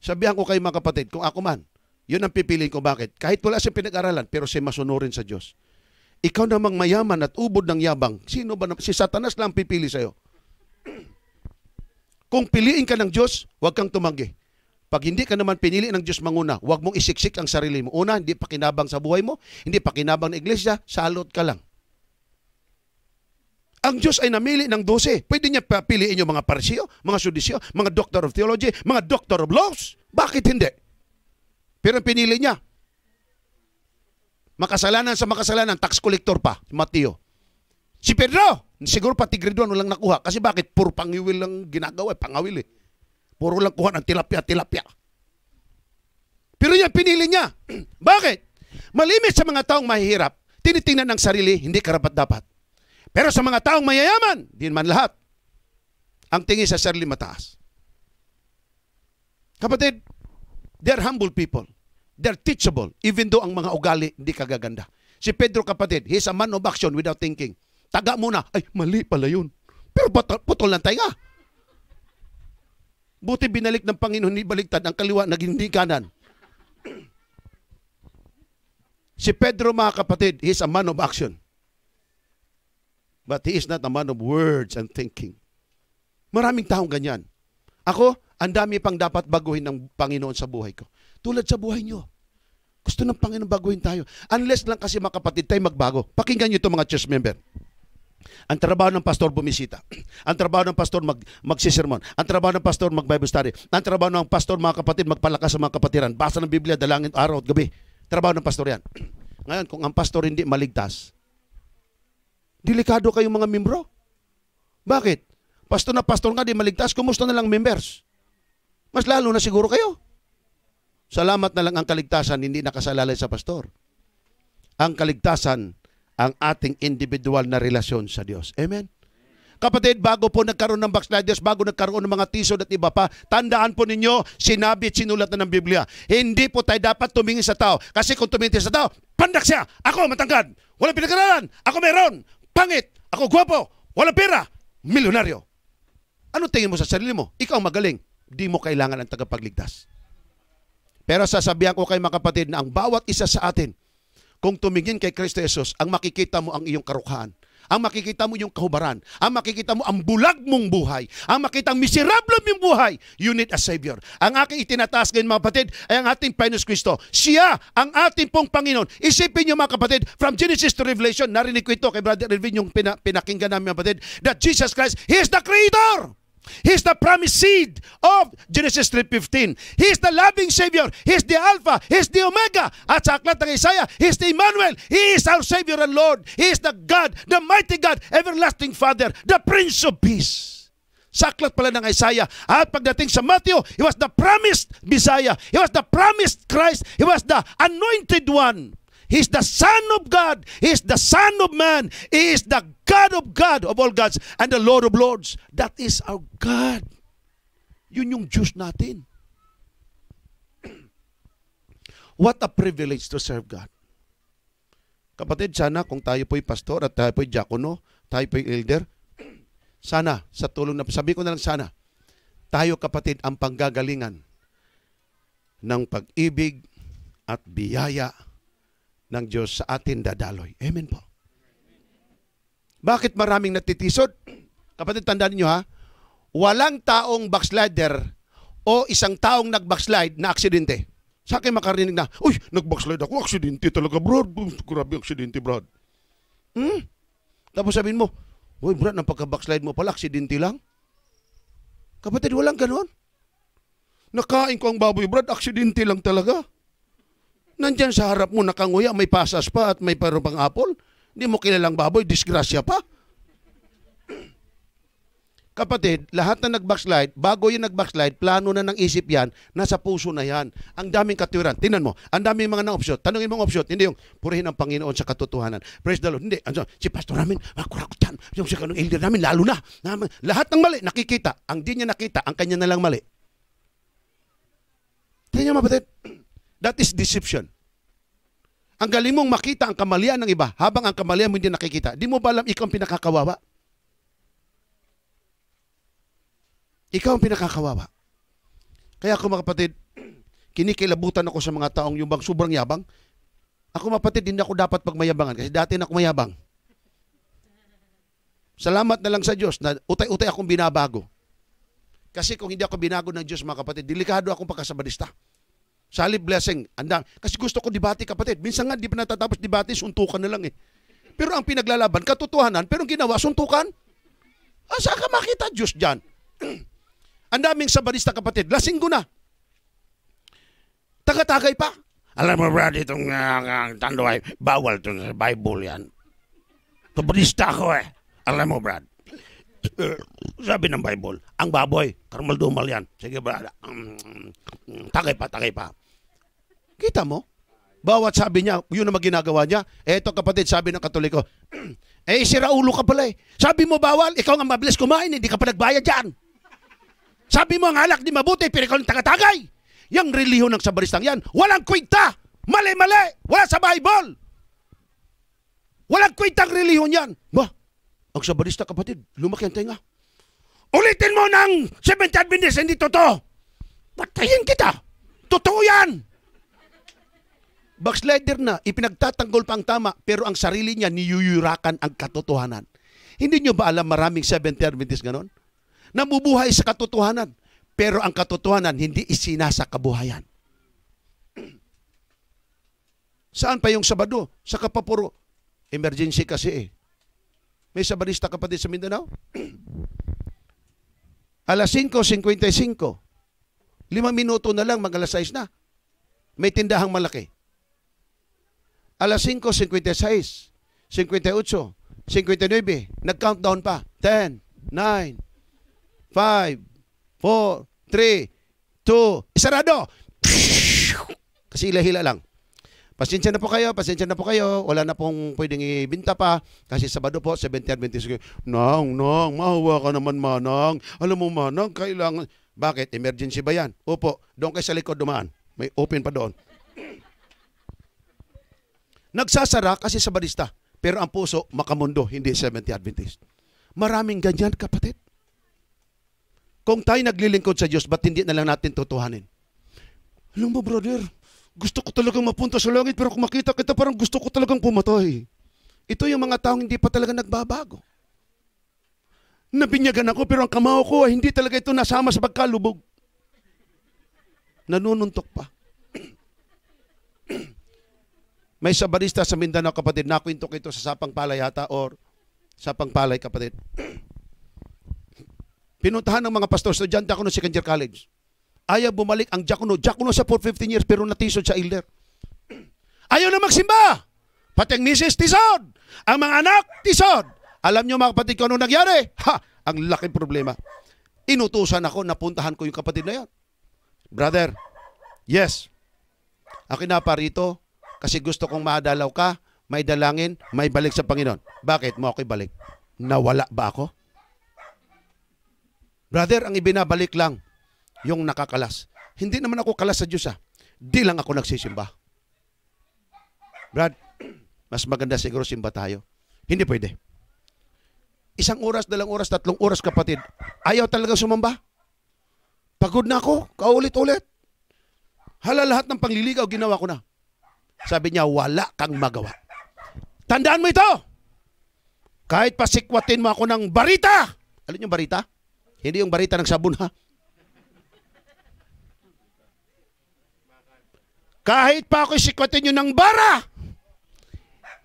Sabihan ko kayo mga kapatid, kung ako man, yun ang pipiliin ko. Bakit? Kahit wala siyang pinag-aralan, pero siya masunurin sa Diyos. Ikaw namang mayaman at ubod ng yabang, sino ba? Si Satanas lang pipili sa'yo. Kung piliin ka ng Diyos, huwag kang tumanggi. Pag hindi ka naman pinili ng Diyos manguna, huwag mong isiksik ang sarili mo. Una, hindi pakinabang sa buhay mo, hindi pakinabang ng iglesia, salot ka lang. Ang Diyos ay namili ng 12. Pwede niya piliin yung mga pariseo, mga sudisyo, mga doctor of theology, mga doctor of laws. Bakit hindi? Pero pinili niya. Makasalanan sa makasalanan, tax collector pa, Mateo. Si Pedro, siguro pati grade 1 walang nakuha. Kasi bakit? Puro pangiwil lang ginagawa, pangawil eh. Puro lang kuha ng tilapia. Pero yan, pinili niya. Bakit? Malimit sa mga taong mahihirap, tinitingnan ng sarili, hindi karapat-dapat. Pero sa mga taong mayayaman, di man lahat, ang tingin sa sarili mataas. Kapatid, they're humble people. They're teachable, even though ang mga ugali hindi kagaganda. Si Pedro kapatid, he's a man of action without thinking. Taga muna, ay mali pala yun. Pero putol ng tainga. Buti binalik ng Panginoon, hindi baliktad, ang kaliwa naging hindi kanan. Si Pedro mga kapatid, he's a man of action. But he is not a man of words and thinking. Maraming taong ganyan. Ako, ang dami pang dapat baguhin ng Panginoon sa buhay ko. Tulad sa buhay nyo. Gusto ng Panginoon baguhin tayo. Unless lang kasi mga kapatid tayo magbago. Pakinggan nyo ito mga church member. Ang trabaho ng pastor bumisita. Ang trabaho ng pastor magsisermon. Ang trabaho ng pastor mag-Bible study. Ang trabaho ng pastor mga kapatid magpalakas sa mga kapatiran. Basa ng Biblia, dalangin araw at gabi. Trabaho ng pastor yan. Ngayon, kung ang pastor hindi maligtas, delikado kayong mga membro. Bakit? Pastor na pastor nga di maligtas, kumusta na lang members? Mas lalo na siguro kayo. Salamat na lang ang kaligtasan, hindi nakasalalay sa pastor. Ang kaligtasan, ang ating individual na relasyon sa Diyos. Amen? Kapatid, bago po nagkaroon ng backsliders, bago nagkaroon ng mga tisod at iba pa, tandaan po ninyo, sinabi at sinulat na ng Biblia. Hindi po tayo dapat tumingin sa tao. Kasi kung tumingin sa tao, pandak siya. Ako matangkad. Walang pinag-aralan. Ako meron. Pangit. Ako gwapo. Walang pera. Milyonaryo. Ano tingin mo sa sarili mo? Ikaw magaling. Di mo kailangan ang tagapagligtas. Pero sasabihan ko kay mga kapatid na ang bawat isa sa atin, kung tumingin kay Kristo Jesus, ang makikita mo ang iyong karukhaan. Ang makikita mo yung kahubaran. Ang makikita mo ang bulag mong buhay. Ang makikita ang miserable mong buhay. You need a Savior. Ang aking itinataas ngayon mga kapatid ay ang ating Panginoon Kristo. Siya ang ating pong Panginoon. Isipin niyo mga kapatid, from Genesis to Revelation, narinig ko ito kay Brother Elvin yung pinakinggan namin mga kapatid, that Jesus Christ, He is the Creator. He's the promised seed of Genesis 3:15. He's the loving Savior. He's the Alpha. He's the Omega. At sa aklat ng Isaiah, He's the Emmanuel. He is our Savior and Lord. He is the God, the mighty God, everlasting Father, the Prince of Peace. Sa aklat pala ng Isaiah. At pagdating sa Matthew, He was the promised Messiah. He was the promised Christ. He was the anointed one. He's the Son of God. He's the Son of Man. He is the God of all gods, and the Lord of lords. That is our God. Yun yung Diyos natin. What a privilege to serve God. Kapatid, sana kung tayo po'y pastor at tayo po'y diakono, tayo po yung elder, sana, sa tulong na, sabi ko na lang sana, tayo kapatid ang panggagalingan ng pag-ibig at biyaya ng Diyos sa atin dadaloy. Amen po. Bakit maraming natitisod? Kapatid, tandaan niyo ha, walang taong backslider o isang taong nag-backslide na aksidente. Sa akin makarinig na, uy, nag-backslide ako, aksidente talaga, Brad. Grabe, aksidente, Brad. Tapos sabihin mo, uy, Brad, ang pagka-backslide mo pala, aksidente lang. Kapatid, walang ganon. Nakain ko ang baboy, Brad, aksidente lang talaga. Nandyan sa harap mo, nakanguya, may pasas pa at may parang apple. Hindi mo kilalang baboy, disgrasya pa. Kapatid, lahat na nag-backslide, bago yung nag-backslide, plano na ng isip yan, nasa puso na yan. Ang daming katuwiran. Tingnan mo, ang daming mga na-option. Tanungin mo ang option, hindi yung purihin ang Panginoon sa katotohanan. Praise the Lord. Hindi, si pastor namin, makurakot yan. Yung si kanong elder namin, lalo na. Lahat ng mali, nakikita. Ang di niya nakita, ang kanya na lang mali. Tingnan mo, kapatid. That is deception. Ang galing mong makita ang kamalian ng iba, habang ang kamalian mo hindi nakikita. Di mo ba alam, ikaw ang pinakakawawa? Ikaw ang pinakakawawa. Kaya ako mga kapatid, kinikilabutan ako sa mga taong yung bang sobrang yabang. Ako mga kapatid, hindi ako dapat pagmayabangan kasi dati na ako mayabang. Salamat na lang sa Diyos na utay-utay akong binabago. Kasi kung hindi ako binago ng Diyos mga kapatid, delikado akong pagkasabadista. Salib blessing. Andang. Kasi gusto ko debate kapatid. Minsan nga di pa natatapos debate, suntukan na lang eh. Pero ang pinaglalaban, katotohanan, pero ang ginawa, suntukan. Saan ka makita Diyos dyan? Ang daming sabadista kapatid, lasinggo na. Taga-tagay pa. Alam mo Brad, itong tanduay, bawal ito sa Bible yan. Sabadista ako eh. Alam mo Brad, sabi ng Bible, ang baboy, karmal-dumal yan. Sige Brad, tagay pa. Kita mo? Bawat sabi niya, yun ang ginagawa niya. Eto kapatid, sabi ng Katoliko, siraulo ka pala eh. Sabi mo bawal, ikaw nga mabilis kumain, hindi ka pa nagbayad dyan. Sabi mo ang alak di mabuti, pero ikaw ang taga-tagay. Yang relihiyon ng sabadistang yan, walang kwenta. Mali-mali. Wala sa Bible. Walang kwentang relihiyon yan. Ba, ang sabadista kapatid, lumaki ang tenga. Ulitin mo ng Seventh Adventist, hindi totoo. Patayin kita. Totoo yan. Backslider na, ipinagtatanggol pa ang tama, pero ang sarili niya niyuyurakan ang katotohanan. Hindi nyo ba alam maraming Seventh Adventist ganon? Nabubuhay sa katotohanan, pero ang katotohanan hindi isinasa kabuhayan. Saan pa yung Sabado? Sa Kapapuro. Emergency kasi eh. May sabadista kapatid sa Mindanao? Alas 5:55. 5 minuto na lang, mag-alas 6 na. May tindahang malaki. Alas 5:56, 58, 59, nag-countdown pa. 10, 9, 5, 4, 3, 2, isarado! Kasi hila-hila lang. Pasensya na po kayo. Wala na pong pwedeng ibinta pa. Kasi Sabado po, 70 Adventist. Nang, mahawa ka naman, Manang. Alam mo, Manang, kailangan. Bakit? Emergency ba yan? Opo, doon kayo sa likod dumaan. May open pa doon. Nagsasara kasi sabadista. Pero ang puso, makamundo, hindi 70 Adventist. Maraming ganyan, kapatid. Kung tayo naglilingkod sa Diyos, ba't hindi na lang natin tutuhanin? Alam mo, brother, gusto ko talagang mapunta sa langit, pero kung makita kita, parang gusto ko talagang pumatay. Ito yung mga taong hindi pa talaga nagbabago. Nabinyagan ako, pero ang kamao ko, hindi talaga ito nasama sa pagkalubog. Nanununtok pa. May sabadista sa Mindanao, kapatid, nakwento ko ito sa Sapang Palay yata, or Sapang Palay, kapatid. Pinuntahan ng mga pastor, estudyante ako ng second year college. Ayaw bumalik ang diakono. Diakono siya for 15 years pero natisod sa elder. Ayaw na magsimba. Pati ang misis, tisod. Ang mga anak, tisod. Alam nyo mga kapatid ko anong nangyari? Ang laking problema. Inutusan ako, napuntahan ko yung kapatid na yan. Brother, yes. Akin na pa rito kasi gusto kong madalaw ka, may dalangin, may balik sa Panginoon. Bakit mo ako ibalik? Nawala ba ako? Brother, ang ibinabalik lang, yung nakakalas. Hindi naman ako kalas sa Diyos Di lang ako nagsisimba. Brad, mas maganda siguro simba tayo. Hindi pwede. 1 oras, 2 oras, 3 oras kapatid. Ayaw talaga sumamba. Pagod na ako, kaulit-ulit. Hala, lahat ng pangliligaw ginawa ko na. Sabi niya, wala kang magawa. Tandaan mo ito. Kahit pasikwatin mo ako ng barita. Alam yung barita? Hindi yung barita ng sabon, ha? Kahit pa ako sikwatin nyo ng bara.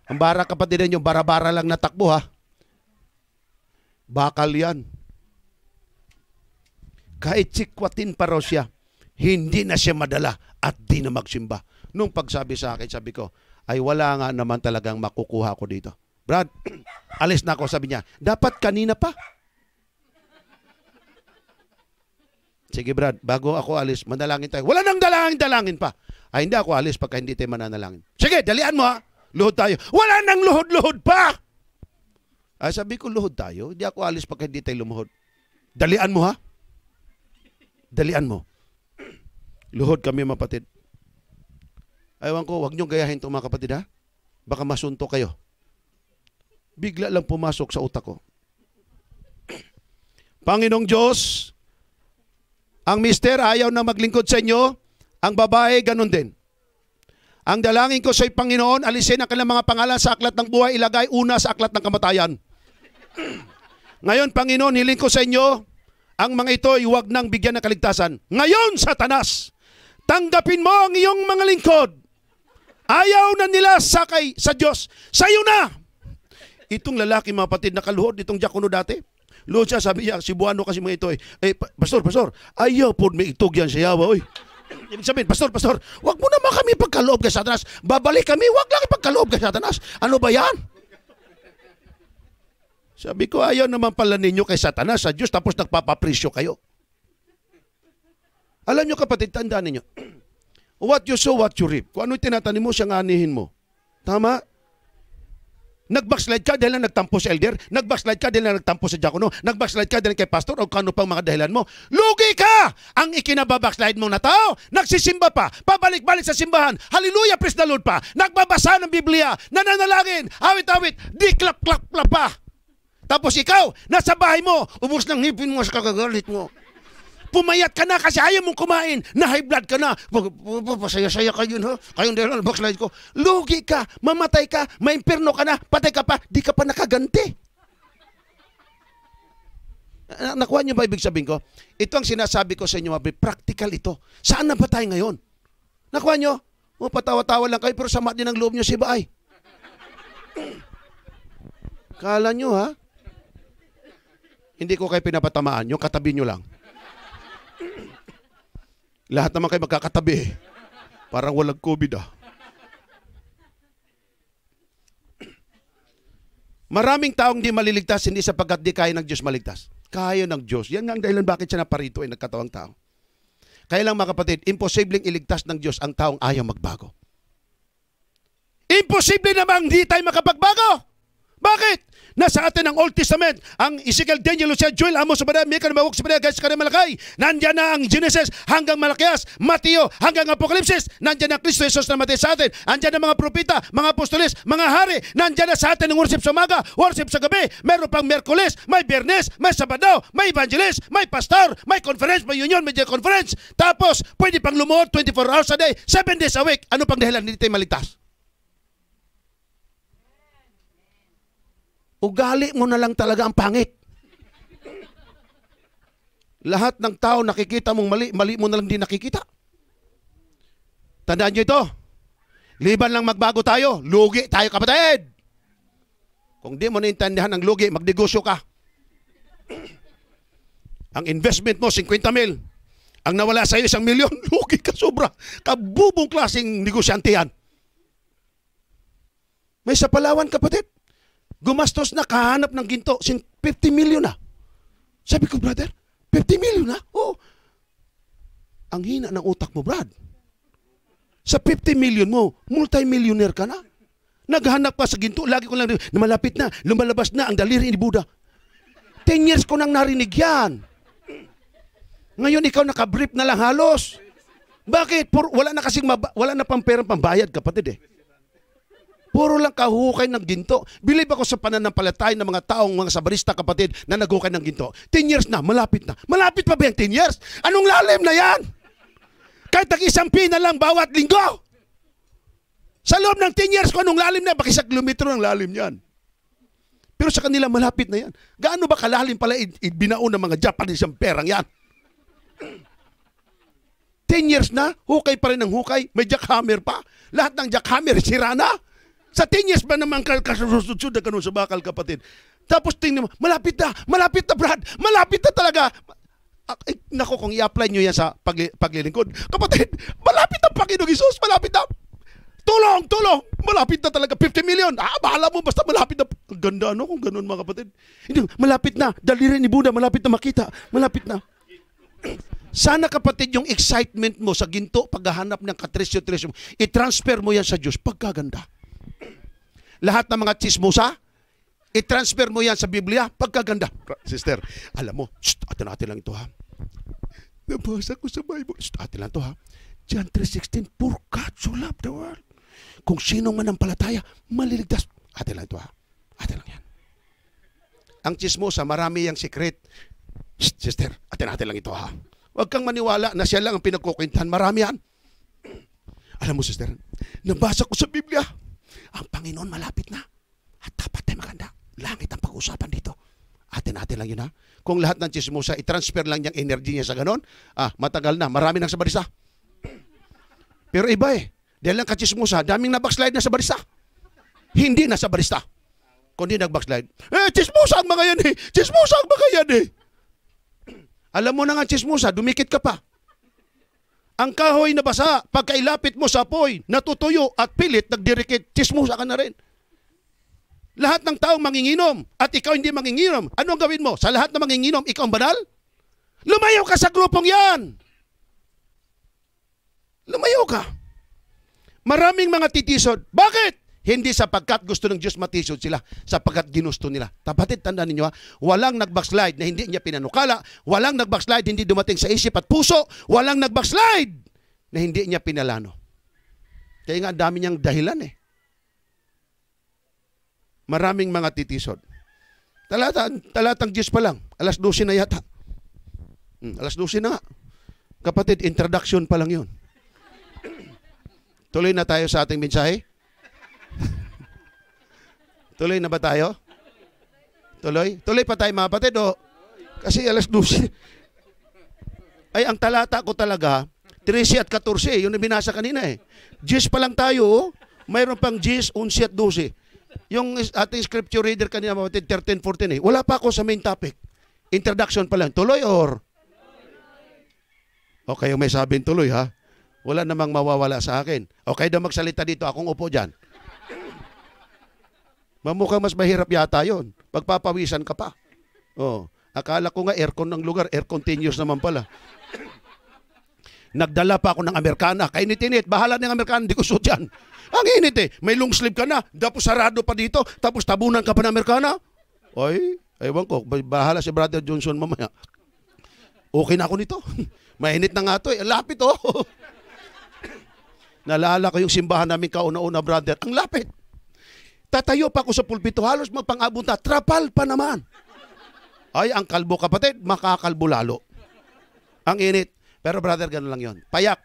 Ang bara, kapatid, yung bara-bara lang natakbo, ha? Bakal yan. Kahit sikwatin pa raw siya, hindi na siya madala at di na magsimba. Nung pagsabi sa akin, sabi ko, ay wala nga naman talagang makukuha ko dito. Brad, alis na ako, sabi niya. Dapat kanina pa. Sige Brad, bago ako alis, manalangin tayo. Wala nang dalangin pa. Ay hindi ako alis pagka hindi tayo mananalangin. Sige, dalian mo ha. Luhod tayo. Wala nang luhod pa. Ay sabi ko, luhod tayo. Hindi ako alis pagka hindi tayo lumuhod. Dalian mo ha. Dalian mo. Luhod kami mapatid. Ayawan ko, wag niyong gayahin ito mga kapatid ha. Baka masunto kayo. Bigla lang pumasok sa utak ko. Panginoong Diyos, ang mister ayaw na maglingkod sa inyo, ang babae ganun din. Ang dalangin ko sa Panginoon, alisin ang kanilang mga pangalan sa aklat ng buhay, ilagay una sa aklat ng kamatayan. Ngayon, Panginoon, hiling ko sa inyo, ang mga ito ay huwag nang bigyan ng kaligtasan. Ngayon, Satanas, tanggapin mo ang iyong mga lingkod. Ayaw na nila sakay sa Diyos. Sa'yo na! Itong lalaki, mga patid, nakaluhod itong diakono dati. Luhod siya, sabi niya, Cebuano kasi mga ito pastor, ayaw po may itog yan siya, oy. Ibig sabihin, pastor, wag mo naman kami pagkaloob kay Satanas. Babalik kami, wag lang ipagkaloob kay Satanas. Ano ba yan? Sabi ko, ayaw naman pala ninyo kay Satanas sa Diyos, tapos nagpapapresyo kayo. Alam nyo kapatid, tandaan ninyo, what you sow, what you reap. Kung ano'y tinatanim mo, siyang anihin mo. Tama? Nag-backslide ka dahil na nagtampo sa elder, nag-backslide ka dahil na nagtampo sa diakono, nag-backslide ka dahil kay pastor o kano pang mga dahilan mo. Lugi ka! Ang ikinababa-backslide mong na tao, nagsisimba pa, pabalik-balik sa simbahan, hallelujah, praise the Lord pa, nagbabasa ng Biblia, nananalangin, awit-awit, di klap-klap-klap pa. Tapos ikaw, nasa bahay mo, ubos ng ngipin mo sa kagagalit mo. Pumayat ka na kasi ayaw mong kumain. Na high blood ka na. Pasaya-saya kayo, ha? Kayong dahil backslide ko. Lugi ka, mamatay ka, maimpirno ka na, patay ka pa, di ka pa nakaganti. Nakuha niyo ba ibig sabihin ko? Ito ang sinasabi ko sa inyo, practical ito. Saan na ba tayo ngayon? Nakuha niyo? O, patawa-tawa lang kayo, pero sama din ang loob niyo si Baay. Kala niyo, ha? Hindi ko kayo pinapatamaan, yung katabi niyo lang. Lahat naman kayo magkakatabi. Parang walang COVID Maraming taong di maliligtas, hindi sapagkat di kaya ng Diyos maligtas. Kaya ng Diyos. Yan nga ang dahilan bakit siya naparito ay nagkatawang tao. Kaya lang mga kapatid, imposibleng iligtas ng Diyos ang taong ayaw magbago. Imposible namang di tayo makapagbago. Bakit? Nasa atin ang Old Testament, ang Ezekiel, Daniel, Lucia, Joel, Amos, Obadiah, Micah, Nahum, Zechariah, Haggai, Malakay. Nandyan na ang Genesis hanggang Malakias, Mateo hanggang Apokalipsis. Nandyan na Kristo Jesus na matay sa atin. Nandyan na mga propeta, mga apostolis, mga hari. Nandyan na sa atin ang worship sa umaga, worship sa gabi. Meron pang Merkulis, may Biyernes, may Sabado, may Evangelist, may Pastor, may Conference, may Union, may Conference. Tapos, pwede pang lumuhod 24 hours a day, 7 days a week. Ano pang dahilan hindi tayo maligtas? Ugali mo na lang talaga ang pangit. Lahat ng tao nakikita mong mali, mali mo na lang din nakikita. Tandaan nyo ito. Liban lang magbago tayo, lugi tayo kapatid. Kung di mo naintindihan ang lugi, magnegosyo ka. Ang investment mo, 50 mil. Ang nawala sa iyo, 1 milyon, lugi ka sobra. Kabubong klaseng negosyante yan. May sa Palawan kapatid. Gumastos na kahanap ng ginto, 50 million na. Sabi ko, brother, 50 million na? Oo. Ang hina ng utak mo, Brad. Sa 50 million mo, multi-millionaire ka na. Naghanap pa sa ginto, lagi ko lang, na malapit na, lumalabas na ang daliri ni Buddha. 10 years ko nang narinig yan. Ngayon ikaw nakabrief na lang halos. Bakit? Wala na pang perang pambayad, kapatid Puro lang kahukay ng ginto. Believe ako sa pananampalataya ng mga taong mga sabarista kapatid na naghukay ng ginto. 10 years na, malapit na. Malapit pa ba yung 10 years? Anong lalim na yan? Kahit isang pina lang bawat linggo. Sa loob ng 10 years ko, anong lalim na? Baka 1 kilometro ng lalim yan. Pero sa kanila, malapit na yan. Gaano ba kalalim pala ibinaon ng mga Japanese ang perang yan? 10 years na, hukay pa rin ng hukay, may jackhammer pa. Lahat ng jackhammer, sira na. Sa 10 years ba naman kasusud na ganun sa bakal, kapatid? Tapos tingnan mo, malapit na, Brad, malapit na talaga. Ay, naku, kung i-apply nyo yan sa paglilingkod, kapatid, malapit na Panginoong Isus, malapit na. Tulong! Malapit na talaga, 50 million. Bahala mo, basta malapit na. Ang ganda, kung ganun, mga kapatid. Hindi, malapit na, daliri ni Buddha, malapit na makita, malapit na. Sana, kapatid, yung excitement mo sa ginto, paghahanap ng katresyo-tresyo, i-transfer mo yan sa Diyos, pagkaganda. Lahat ng mga chismosa, i-transfer mo yan sa Biblia, pagkaganda. Sister, alam mo, atin lang ito, ha. Nabasa ko sa Bible. Atin lang ito, ha. John 3:16, for God so loved the world. Kung sino man ang palataya, maliligtas. Atin lang ito, ha. Atin lang yan. Ang chismosa, marami yung secret. Sister, atin lang ito, ha. Huwag kang maniwala na siya lang ang pinagkukwentahan. Marami yan. Alam mo, sister, nabasa ko sa Biblia, ang Panginoon malapit na. At dapat tayo maganda. Langit ang pag-usapan dito. Atin lang yun, ha. Kung lahat ng chismosa, i-transfer lang yung energy niya sa ganon, matagal na. Marami nang sa barisa. Pero iba dahil lang kachismosa, daming na-backslide na sa barista. Hindi na sa barista. Kundi nag-backslide. Chismosa ang mga yan Chismosa ang mga yan Alam mo na nga chismosa, dumikit ka pa. Ang kahoy na basa, pagkailapit mo sa apoy, natutuyo at pilit, nagdirikit, chismosa ka na rin. Lahat ng taong manginginom at ikaw hindi manginginom, ano ang gawin mo? Sa lahat na manginginom, ikaw ang banal? Lumayo ka sa grupong yan! Lumayo ka. Maraming mga titisod. Bakit? Hindi sapagkat gusto ng Diyos matisod sila, sapagkat ginusto nila. Kapatid, tandaan ninyo, walang nag-backslide na hindi niya pinanukala, walang nag-backslide hindi dumating sa isip at puso, walang nag-backslide na hindi niya pinalano. Kaya nga, dami niyang dahilan Maraming mga titisod. Talatang 10 pa lang, alas 12 na yata. Alas 12 na nga. Kapatid, introduction pa lang yun. Tuloy na tayo sa ating mensahe? Tuloy na ba tayo? Tuloy? Tuloy pa tayo, mga kapatid, kasi alas 12. Ay, ang talata ko talaga, 13 at 14, yun na binasa kanina 10 pa lang tayo, mayroon pang 10, 11 at 12. Yung ating scripture reader kanina, mga kapatid, 13, 14 Wala pa ako sa main topic. Introduction pa lang. Tuloy or? Okay, yung may sabing tuloy, ha? Wala namang mawawala sa akin. Okay daw magsalita dito, akong upo dyan. Mamukhang mas mahirap yata yun. Pagpapawisan ka pa. Akala ko nga aircon ng lugar, air continuous naman pala. Nagdala pa ako ng Amerikana. Kainit-init, bahala ng Amerikana, hindi ko suot yan. Ang init may long sleeve ka na, tapos sarado pa dito, tapos tabunan ka pa ng Amerikana. Oy, ewan ko, bahala si Brother Johnson mamaya. Okay na ako nito. Mainit na nga to Lapit Naalala ko yung simbahan namin kauna-una, brother. Ang lapit. Tatayo pa ako sa pulpito, halos magpang-abot na. Trapal pa naman. Ay, ang kalbo, kapatid, makakalbo lalo. Ang init. Pero brother, gano'n lang yon. Payak.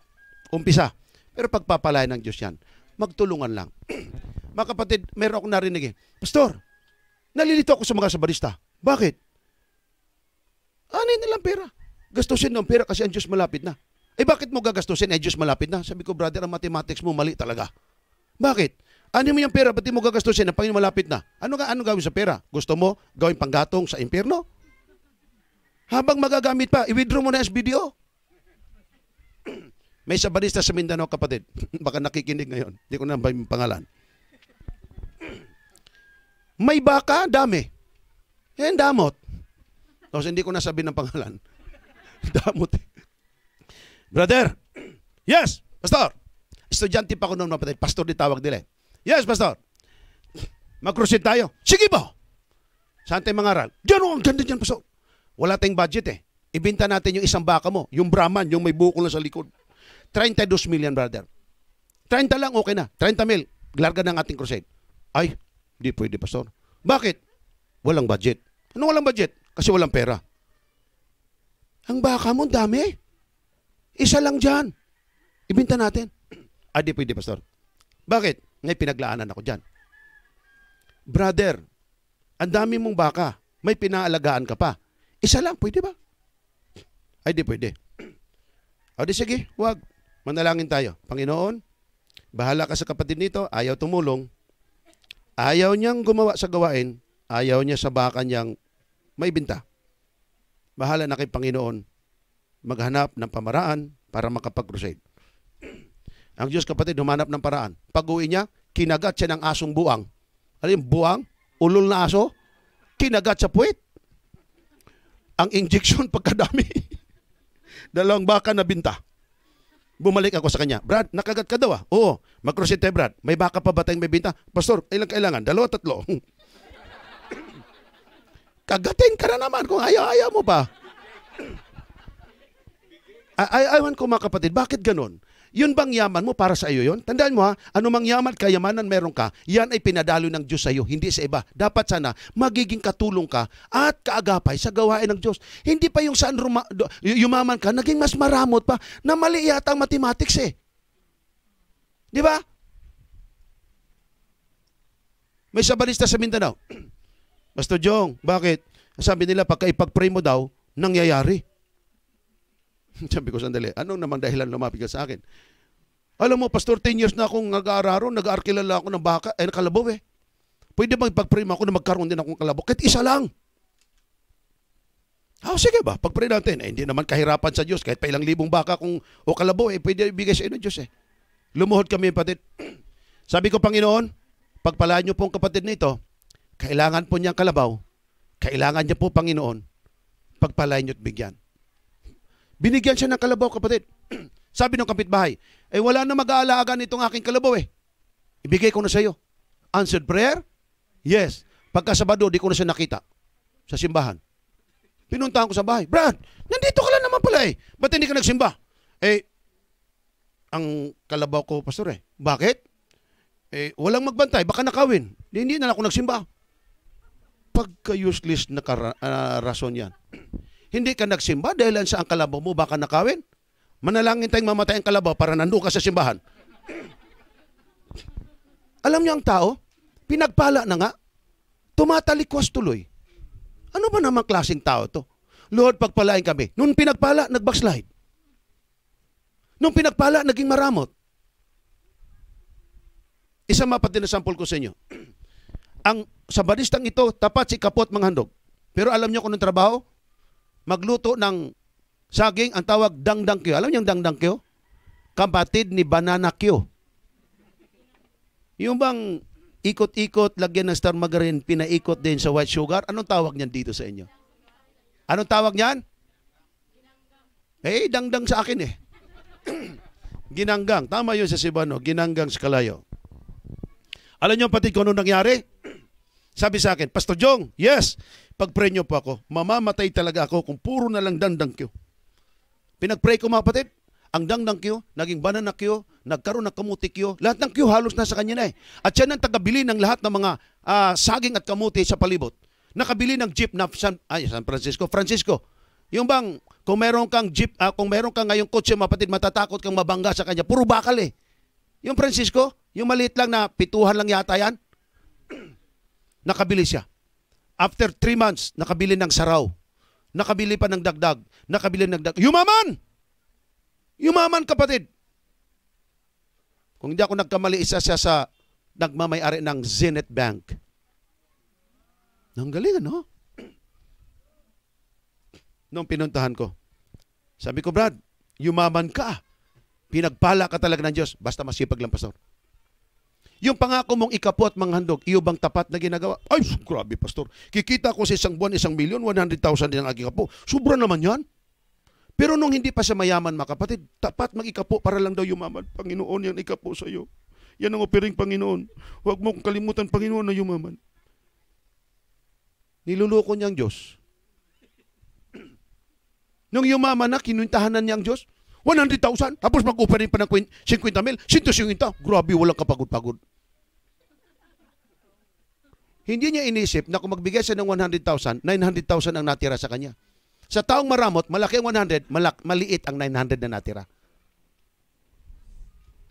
Umpisa. Pero pagpapalay ng Diyos yan. Magtulungan lang. Mga kapatid, meron akong narinig Pastor, nalilito ako sa mga sabarista. Bakit? Ano nilang pera? Gastusin ng pera kasi ang Diyos malapit na. Bakit mo gagastusin? Diyos malapit na. Sabi ko, brother, ang mathematics mo mali talaga. Bakit? Ano mo yung pera? Ba't mo gagastusin? Ang Panginoon malapit na. Ano gawin sa pera? Gusto mo gawin panggatong sa impyerno? Habang magagamit pa, i-withdraw mo na SBDO. May sabarista sa Mindanao, kapatid. Baka nakikinig ngayon. Hindi ko na ba yung pangalan. May baka, dami. Yan, damot. Tapos hindi ko na sabihin ng pangalan. Damot. Brother, yes, pastor. Estudyante pa ako noon, mga patay. Pastor di tawag nila. Yes, pastor. Mag-crusade tayo. Sige ba? Saan tayo mangaral? Diyan ang ganda dyan, pastor. Wala tayong budget Ibenta natin yung isang baka mo. Yung Brahman, yung may bukol na sa likod. 32 million, brother. 30 lang, okay na. 30 mil. Larga ng ating crusade. Ay, di pwede, pastor. Bakit? Walang budget. Ano walang budget? Kasi walang pera. Ang baka mo, dami. Isa lang dyan. Ibinta natin. Ay, di pwede, pastor. Bakit? Ngay pinaglaanan ako dyan. Brother, ang dami mong baka. May pinaalagaan ka pa. Isa lang, pwede ba? Ay, di pwede. O di sige, wag. Manalangin tayo. Panginoon, bahala ka sa kapatid nito, ayaw tumulong. Ayaw niyang gumawa sa gawain, ayaw niya sa baka niyang may binta. Bahala na kay Panginoon maghanap ng pamaraan para makapag-crusade. Ang Diyos, kapatid, humanap ng paraan. Pag-uwi niya, kinagat siya ng asong buang. Ano yung buang? Ulol na aso? Kinagat sa puwet. Ang injection pagkadami. 2 baka na binta. Bumalik ako sa kanya. Brad, nakagat ka daw ah. Oo, mag-crusade tayo, Brad. May baka pa ba tayong may binta? Pastor, ilang kailangan? 2, 3. Kagatin ka na naman kung ayaw mo pa. Ayawan ko mga kapatid, bakit ganun? Yun bang yaman mo para sa iyo yun? Tandaan mo ha, anumang yaman, kayamanan meron ka, yan ay pinadalo ng Diyos sa iyo, hindi sa iba. Dapat sana magiging katulong ka at kaagapay sa gawain ng Diyos. Hindi pa yung saan yumaman ka, naging mas maramot pa, na mali yata ang mathematics eh. Di ba? May sabalista sa Mindanao. Pastor Jong, bakit? Sabi nila, pagka ipag-pray mo daw, nangyayari. Sabi ko, sandali, anong naman dahilan lumapit ka sa akin? Alam mo, pastor, 10 years na akong nag-aararo, nag-aarkilala ako ng baka, kalabaw eh. Pwede bang ipag-pray mo ako na magkaroon din akong kalabaw? Kahit isa lang. Sige ba, pag-pray natin. Hindi naman kahirapan sa Diyos, kahit pa ilang libong baka kung, o kalabaw eh, pwede ibigay sa inyo ng Diyos eh. Lumuhod kami, kapatid. Sabi ko, Panginoon, pagpalaan niyo pong kapatid nito, kailangan po niyang kalabaw, kailangan niya po, Panginoon, pagpalain niyo at bigyan. Binigyan siya ng kalabaw, kapatid. Sabi ng kapitbahay, wala na mag-aalaga nitong aking kalabaw eh. Ibigay ko na sa iyo. Answered prayer? Yes. Pagka Sabado, di ko na siya nakita sa simbahan. Pinuntahan ko sa bahay, Brad, nandito ka lang naman pala eh. Ba't hindi ka nagsimba? Ang kalabaw ko, pastor eh. Bakit? Walang magbantay, baka nakawin. Hindi na ako nagsimba. Pagka-useless na rason yan. Hindi ka nagsimba dahil sa ang kalabaw mo baka nakawin. Manalangin tayong mamatay ang kalabaw para nandoon ka sa simbahan. Alam niyo ang tao, pinagpala na nga, tumatalikwas tuloy. Ano ba namang klaseng tao to? Lord, pagpalain kami. Nung pinagpala, nag-backslide. Nung pinagpala, naging maramot. Isa mapatid na sample ko sa inyo. Ang sabadistang ito, tapat si kapot manghandog. Pero alam niyo kung anong trabaho? Magluto ng saging, ang tawag dangdangkyo. Alam niyo ang dangdangkyo? Kapatid ni banana kyo. Yung bang ikot-ikot, lagyan ng star margarine, pinaikot din sa white sugar, anong tawag niyan dito sa inyo? Anong tawag niyan? Dangdang sa akin eh. Ginanggang. Tama yun sa Cebuano, ginanggang sa Kalayo. Alam niyo patid kung anong nangyari? Sabi sa akin, Pastor Jong, yes, pag-pray niyo po ako, mamamatay talaga ako kung puro na lang dangdangkyo. Pinag-pray ko mga patid, ang dangdangkyo, naging banana kyo, nagkaroon ng kamuti kyo, lahat ng kyo halos nasa kanya na eh. At siya nang tagabili ng lahat ng mga saging at kamuti sa palibot. Nakabili ng jeep na San Francisco. Yung bang, kung meron kang jeep, kung meron kang ngayong kotse mga patid, matatakot kang mabangga sa kanya, puro bakal eh. Yung Francisco, yung maliit lang na pituhan lang yata yan, nakabili siya. After 3 months, nakabili ng saraw. Nakabili pa ng dagdag. Nakabili ng dagdag. Yumaman! Yumaman, kapatid! Kung hindi ako nagkamali, isa siya sa nagmamay-ari ng Zenith Bank. Ang galing, ano? Nung pinuntahan ko, sabi ko, Brad, yumaman ka. Pinagpala ka talaga ng Diyos. Basta masipag lang, pastor. Yung pangako mong ikapo at manghandog, iyo bang tapat na ginagawa? Ay, grabe, pastor. Kikita ko sa isang buwan, 1,000,000, 100,000 din ang aking kapo. Sobra naman yan. Pero nung hindi pa siya mayaman, mga kapatid, tapat mag-ikapo para lang daw yumaman. Panginoon, yan ikapo sa iyo. Yan ang opiring Panginoon. Huwag mo kalimutan, Panginoon, na yumaman. Niluloko niya ang Diyos. Nung yumaman na, kinuntahanan niya ang Diyos. 100,000. Tapos mag-offering pa ng 50,000. 150. Grabe, walang kapagod-pagod. Hindi niya inisip na kung magbigay siya ng 100,000, 900,000 ang natira sa kanya. Sa taong maramot, malaki ang 100, maliit ang 900 na natira.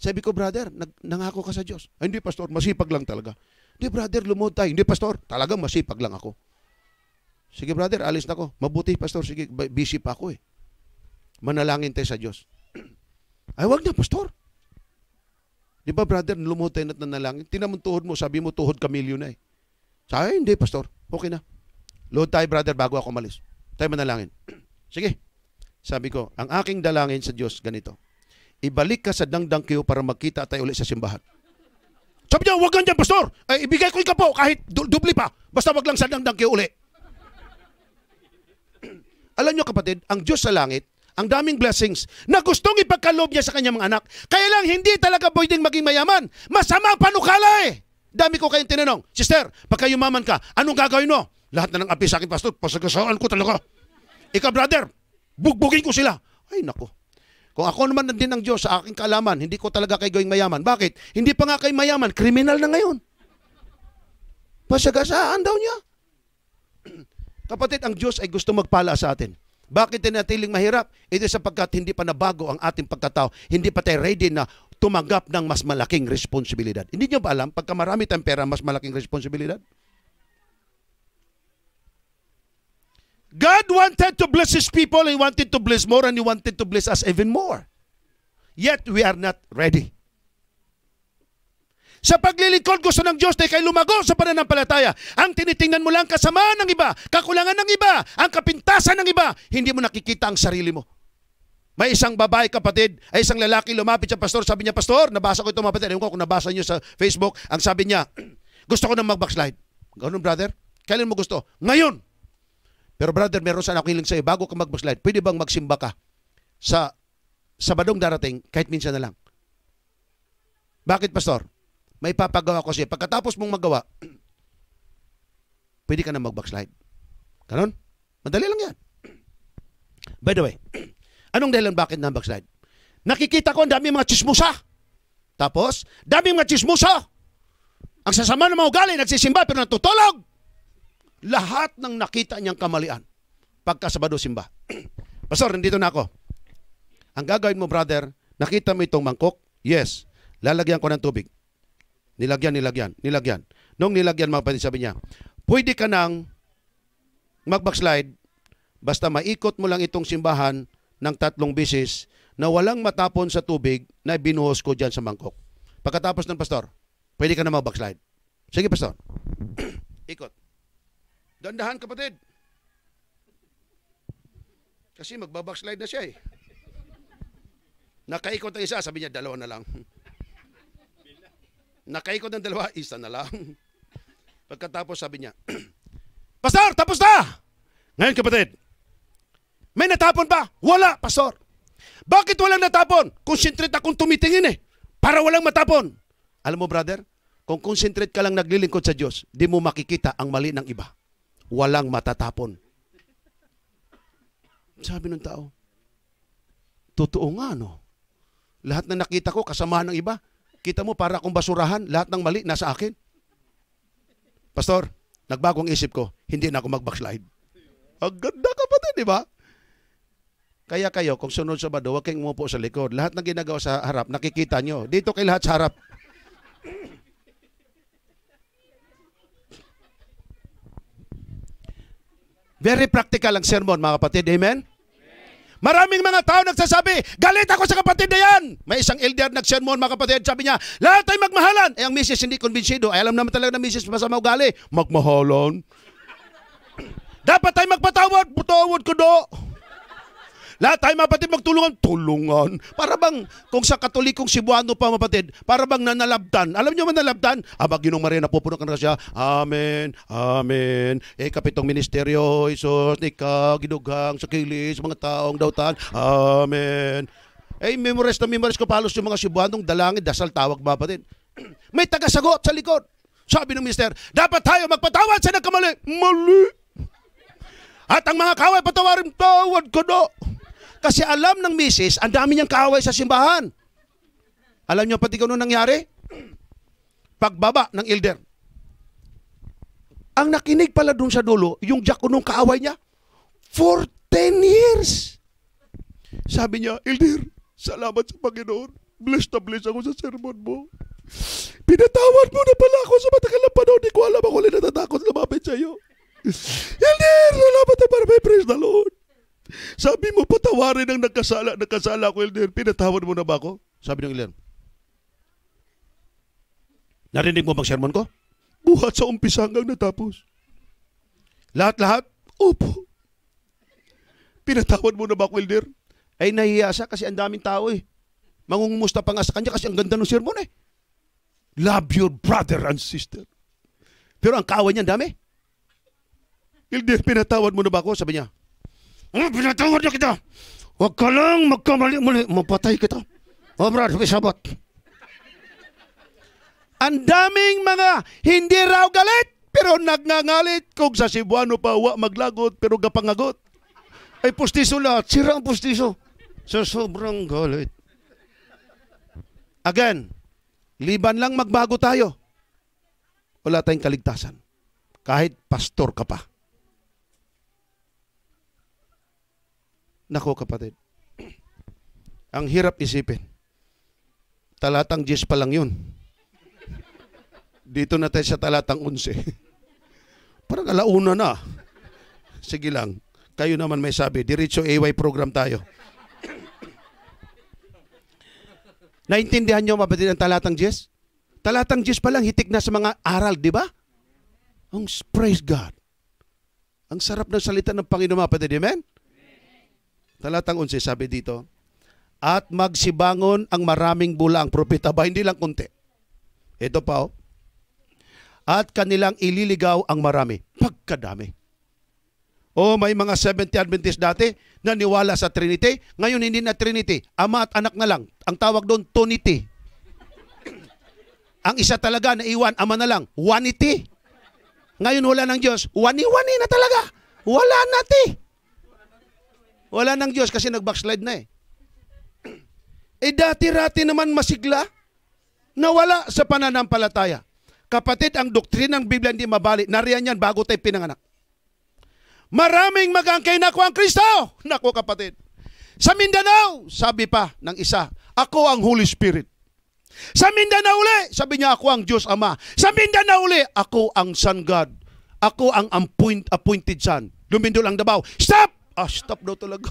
Sabi ko, brother, nangako ka sa Diyos. Ay, hindi, pastor, masipag lang talaga. Hindi, brother, lumuhod tayo. Hindi, pastor, talagang masipag lang ako. Sige, brother, alis na ako. Mabuti, pastor, sige, busy pa ako eh. Manalangin tayo sa Diyos. Ay, wag na, pastor. Di ba, brother, lumuhod tayo at nanalangin? Tinamon tuhod mo, sabi mo, tuhod kamilyo na eh. Sabi, hindi, pastor. Okay na. Luhod tayo, brother, bago ako malis. Tayo manalangin. Sige. Sabi ko, ang aking dalangin sa Diyos, ganito. Ibalik ka sa dangdang kiyo para magkita tayo ulit sa simbahan. Sabi niya, wag ganyan, pastor. Ay, ibigay ko ikaw po, kahit dubli pa. Basta wag lang sa dangdang kiyo ulit. Alam niyo, kapatid, ang Diyos sa langit, ang daming blessings na gustong ipagkaloob niya sa kanyang mga anak. Kaya lang, hindi talaga pwedeng maging mayaman. Masama ang panukala eh. Dami ko kayong tinanong, sister, pagka yumaman ka, anong gagawin mo? Lahat na ng api sa akin, pastor, pasagasaan ko talaga. Ikaw, brother, bugbugin ko sila. Ay, nako. Kung ako naman din ng Diyos sa aking kaalaman, hindi ko talaga kayo gawing mayaman. Bakit? Hindi pa nga kayo mayaman, kriminal na ngayon. Pasagasaan daw niya. Kapatid, ang Diyos ay gusto magpala sa atin. Bakit tinatiling mahirap? Ito sapagkat hindi pa nabago ang ating pagkatao. Hindi pa tayo ready na tumanggap ng mas malaking responsibilidad. Hindi niyo ba alam, pagka marami tayong pera, mas malaking responsibilidad? God wanted to bless His people, He wanted to bless more, and He wanted to bless us even more. Yet, we are not ready. Sa paglilingkod, gusto ng Diyos na ikay lumago sa pananampalataya. Ang tinitingnan mo lang kasamaan ng iba, kakulangan ng iba, ang kapintasan ng iba, hindi mo nakikita ang sarili mo. May isang babae, kapatid, ay isang lalaki lumapit sa pastor, sabi niya, pastor, nabasa ko ito mga kapatid, ewan ko kung nabasa niyo sa Facebook, ang sabi niya, gusto ko na mag-backslide. Ganun, brother? Kailan mo gusto? Ngayon! Pero brother, meron sana akong hiling sa'yo, bago ka mag-backslide, pwede bang magsimba ka sa Sabadong darating, kahit minsan na lang? Bakit, pastor? May papagawa ko siya. Pagkatapos mong magawa, pwede ka na mag-backslide. Ganon? Madali lang yan. By the way, anong dahilan bakit na backslide? Nakikita ko ang daming mga chismusa. Tapos, daming mga chismusa. Ang sasama ng mga ugali, nagsisimba pero natutulog. Lahat ng nakita niyang kamalian pagka Sabado simba. Pastor, nandito na ako. Ang gagawin mo, brother, nakita mo itong mangkok? Yes. Lalagyan ko ng tubig. Nilagyan. Nung nilagyan, mga kapatid, sabi niya, pwede ka nang mag-backslide basta maikot mo lang itong simbahan ng 3 beses na walang matapon sa tubig na binuhos ko dyan sa mangkok. Pagkatapos ng pastor, pwede ka na mag-backslide. Sige, pastor. Ikot. Dandahan, kapatid. Kasi magbabackslide na siya eh. Nakaikot ang isa, sabi niya, 2 na lang. Nakaikot ng 2, 1 na lang. Pagkatapos sabi niya, pastor, tapos na! Ngayon, kapatid, may natapon pa? Wala, pastor. Bakit walang natapon? Concentrate akong tumitingin eh, para walang matapon. Alam mo, brother, kung concentrate ka lang naglilingkod sa Diyos, di mo makikita ang mali ng iba. Walang matatapon. Sabi ng tao, totoo nga, no? Lahat na nakita ko, kasamahan ng iba. Kita mo, para akong basurahan, lahat ng mali nasa akin. Pastor, nagbagong isip ko, hindi na ako mag-backslide. Ang ganda, kapatid, di ba? Kaya kayo, kung sunod sa Sabado, huwag kayong umupo sa likod. Lahat ng ginagawa sa harap, nakikita nyo. Dito kay lahat sa harap. Very practical ang sermon, mga kapatid. Amen? Maraming mga tao nagsasabi, galit ako sa kapatid na yan. May isang elder nagsermon, mga kapatid, sabi niya, lahat ay magmahalan. Eh, ang misis hindi konbinsido. Ay, alam naman talaga na misis masama ugali. Magmahalan. Dapat tayo magpatawad. Patawad ko do. Lahat tayo, mga kapatid, magtulungan. Tulungan. Para bang, kung sa Katolikong Cebuano pa, mga kapatid, para bang nanalabdan. Alam niyo man nalabdan? Aba, Ginong Maria, napupuno ka na siya. Amen. Amen. Kapitong ministeryo, Isos, ika, gidugang, sa kilis, mga taong dautan. Amen. Memorize ko palos yung mga Cebuanong dalangin, dasal tawag, mga kapatid. May tagasagot sa likod. Sabi ng minister, dapat tayo magpatawad sa nagkamali. Mali. At ang mga kaway, patawarin, tawad ko do. Kasi alam ng misis, ang dami niyang kaaway sa simbahan. Alam niyo pati kung ano nangyari? Pagbaba ng elder. Ang nakinig pala dun sa dulo, yung diakonong kaaway niya, for 10 years. Sabi niya, Elder, salamat sa Panginoon. Blessed na blessed ako sa sermon mo. Pinatawad mo na pala ako sa matagal na panahon. Di ko alam ako ulit natatakot lumapit sa iyo. Elder, salamat na para may praise the Lord. Sabi mo, patawarin ang nagkasala ko, Elder. Pinatawad mo na ba ako? Sabi ng Elder, narinig mo bang sermon ko? Buhat sa umpisa hanggang natapos. Lahat-lahat? Opo. Pinatawad mo na ba ako, Elder? Ay nahiya siya kasi ang daming tao eh. Mangungumusta pa nga sa kanya kasi ang ganda ng sermon eh. Love your brother and sister. Pero ang kaaway niya, ang dami. Elder, pinatawad mo na ba ako? Sabi niya, pinatawad na kita. Huwag ka lang magkamali-muli. Mapatay kita. O brad, sabot. Ang daming mga hindi raw galit, pero nagngangalit. Kung sa Cebuano pa, maglagot, pero gapangagot. Ay pustiso lahat. Sira ang pustiso. Sa sobrang galit. Again, liban lang magbago tayo. Wala tayong kaligtasan. Kahit pastor ka pa. Nako kapatid, ang hirap isipin. Talatang 10 pa lang yun. Dito na tayo sa talatang 11. Parang alauna na. Sige lang, kayo naman may sabi. Diretso AY program tayo. Naintindihan nyo mapatid ang talatang 10? Talatang 10 pa lang, hitik na sa mga aral, di ba? Praise God. Ang sarap ng salita ng Panginoon mapatid, amen? Talatang 11, sabi dito, at magsibangon ang maraming bula ang propeta ba, hindi lang kunti. Ito pa, at kanilang ililigaw ang marami. Pagkadami. May mga 70 Adventist dati naniwala sa Trinity. Ngayon hindi na Trinity. Ama at anak na lang. Ang tawag doon, Tunity. Ang isa talaga na iwan, ama na lang. Onity. Ngayon wala ng Diyos. Wani-wani na talaga. Wala na Wala ng Diyos kasi nag-backslide na eh. Dati-rati naman masigla. Nawala sa pananampalataya. Kapatid, ang doktrinang Biblia hindi mabali. Nariyan yan bago tayo pinanganak. Maraming magangkay na ako ang Kristo. Nako kapatid. Sa Mindanao, sabi pa ng isa, ako ang Holy Spirit. Sa Mindanao uli, sabi niya ako ang Diyos Ama. Sa Mindanao uli, ako ang Son God. Ako ang appointed Son. Lumindol ang Davao. Stop! Stop daw talaga.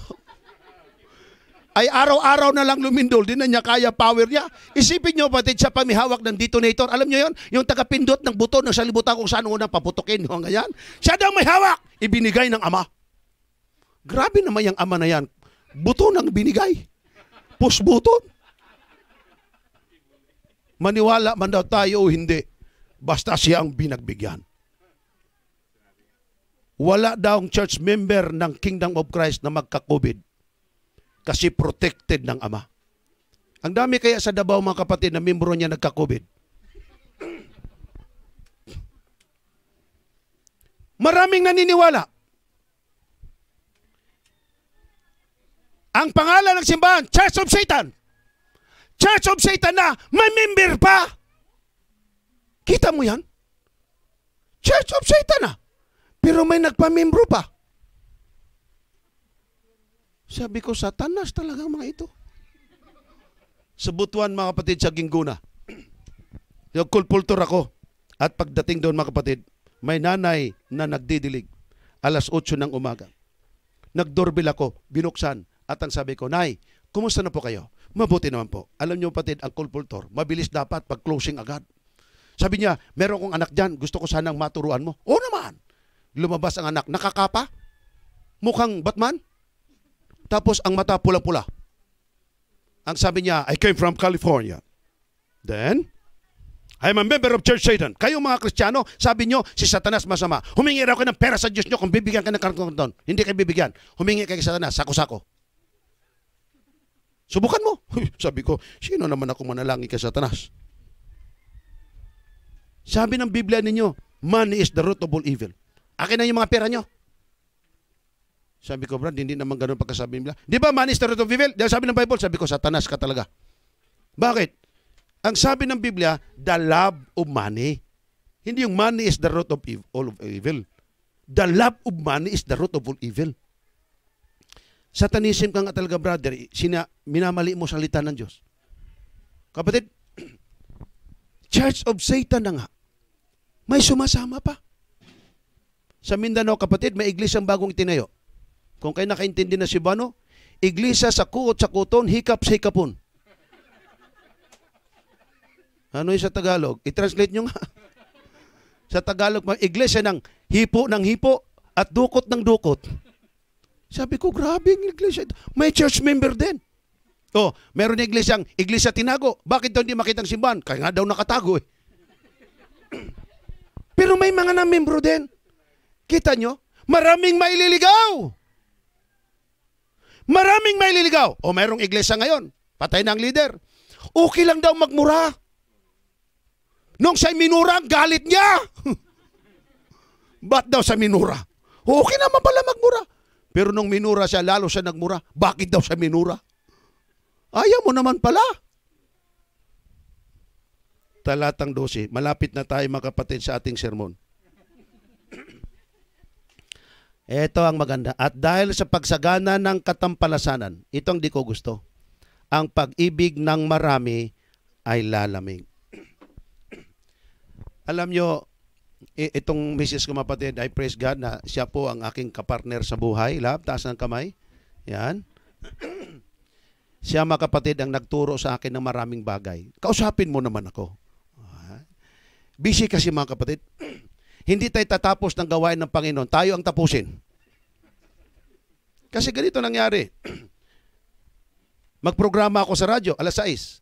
Ay araw-araw na lang lumindol. Di na niya kaya power niya. Isipin niyo patid siya pa may hawak ng detonator. Alam niyo yon? Yung tagapindot ng buto ng salibutan kung saan unang paputukin. Yung ganyan. Siya daw may hawak. Ibinigay ng ama. Grabe naman yung ama na yan. Buto nang binigay. Push button. Maniwala man daw tayo o hindi. Basta siya ang binagbigyan. Wala daw ang church member ng Kingdom of Christ na magka-COVID kasi protected ng Ama. Ang dami kaya sa Davao mga kapatid na membro niya nagka-COVID. Maraming naniniwala. Ang pangalan ng simbahan, Church of Satan. Church of Satan na may member pa. Kita mo yan? Church of Satan na. Pero may nagpamembro pa. Sabi ko, Satanas talaga mga ito. Sa Butuan mga kapatid sa Gingguna. Nagkulpultor ako. At pagdating doon mga kapatid, may nanay na nagdidilig. 8:00 ng umaga. Nagdoorbell ako, binuksan. At ang sabi ko, Nay, kumusta na po kayo? Mabuti naman po. Alam niyo kapatid, ang kulpultor, mabilis dapat pag closing agad. Sabi niya, meron kong anak dyan, gusto ko sanang maturuan mo. Oo naman. Lumabas ang anak, nakakapa, mukhang Batman, tapos ang mata pula-pula. Ang sabi niya, I came from California. Then, I'm a member of Church Satan. Kayo mga Kristiyano, sabi nyo, si Satanas masama. Humingi raw kayo ng pera sa Diyos nyo kung bibigyan ka ng karton. Hindi kayo bibigyan. Humingi kayo kay Satanas, sako-sako. Subukan mo. Sabi ko, sino naman ako manalangin kay Satanas? Sabi ng Biblia ninyo, money is the root of all evil. Akin na yung mga pera nyo. Sabi ko, Brad, hindi naman ganun pagkasabi nila. Di ba, money is the root of evil? Dahil sabi ng Bible, sabi ko, Satanas ka talaga. Bakit? Ang sabi ng Biblia, the love of money. Hindi yung money is the root of all of evil. The love of money is the root of all evil. Satanism ka nga talaga, brother. Minamali mo salita ng Diyos. Kapatid, Church of Satan na nga. May sumasama pa. Sa Mindanao, kapatid, may iglesyang bagong itinayo. Kung kayo nakaintindi na Cebuano, iglesia sa kuot sa kuton, hikap sa hikapon. Ano yung sa Tagalog? I-translate nyo nga. Sa Tagalog, iglesia ng hipo at dukot ng dukot. Sabi ko, grabe yung iglesia. May church member din. Oh, meron yung iglesia tinago. Bakit daw hindi makitang simbahan? Kaya nga daw nakatago eh. Pero may mga na-membro din. Kita nyo? Maraming maililigaw. Maraming maililigaw. O merong iglesia ngayon. Patay na ang leader. Okay lang daw magmura. Nung siya'y minura, galit niya. Ba't daw sa minura? Okay naman pala magmura. Pero nung minura siya, lalo siya nagmura. Bakit daw siya minura? Ayaw mo naman pala. Talatang 12. Malapit na tayo mga kapatid sa ating sermon. Ito ang maganda. At dahil sa pagsagana ng katampalasanan, itong di ko gusto, ang pag-ibig ng marami ay lalamig. Alam nyo, itong Mrs. ko mapatid, I praise God na siya po ang aking kapartner sa buhay. Love, taas ng kamay. Yan. Siya mga kapatid ang nagturo sa akin ng maraming bagay. Kausapin mo naman ako. Busy kasi mga kapatid. Hindi tayo tatapos ng gawain ng Panginoon. Tayo ang tapusin. Kasi ganito nangyari. Magprograma ako sa radyo, alas 6.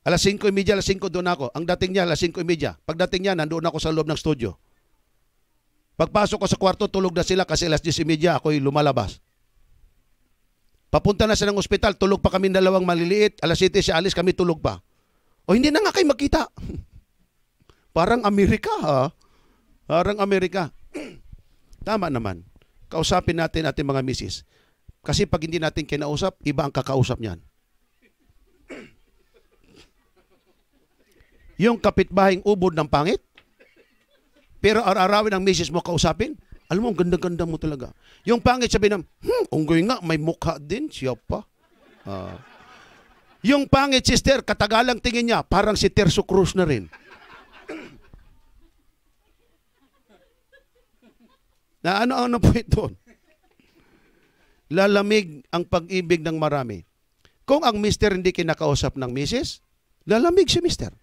Alas 5:30, alas 5 doon ako. Ang dating niya, alas 5:30. Pagdating niya, nandoon ako sa loob ng studio. Pagpasok ko sa kwarto, tulog na sila kasi alas 10:30 ako'y lumalabas. Papunta na sila ng ospital, tulog pa kami dalawang maliliit. Alas 7 siya alis, kami tulog pa. O hindi na nga kayo magkita. Parang Amerika, ha? Parang Amerika. Tama naman. Kausapin natin ating mga misis. Kasi pag hindi natin kinausap, iba ang kakausap niyan. Yung kapitbahing ubod ng pangit, pero araw-arawin ang misis mo kausapin, alam mo, ang ganda-ganda mo talaga. Yung pangit sabi ng, unggoy nga, may mukha din, siya pa. Yung pangit, sister, katagalang tingin niya, parang si Terso Cruz na rin. Na ano po ito? Lalamig ang pag-ibig ng marami. Kung ang mister hindi kinakausap ng misis, lalamig si mister.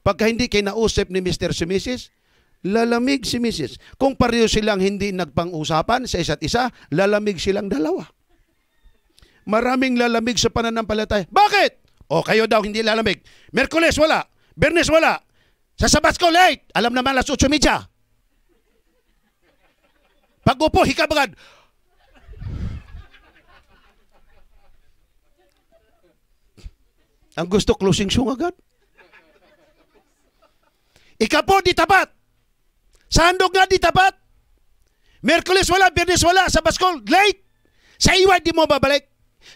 Pagka hindi kinausap ni mister si misis, lalamig si misis. Kung pareho silang hindi nagpang-usapan sa isa't isa, lalamig silang dalawa. Maraming lalamig sa pananampalataya. Bakit? O kayo daw hindi lalamig. Merkules wala. Bernes wala. Sa Sabasko late. Alam naman alas 8:30. Pag upo, hikabagad. Ang gusto closing song agad. Ikapo, di tapat. Sa handog nga, di tapat. Merkules wala, Biyernes wala. Sa Baskol, late. Sa iwan, di mo babalik.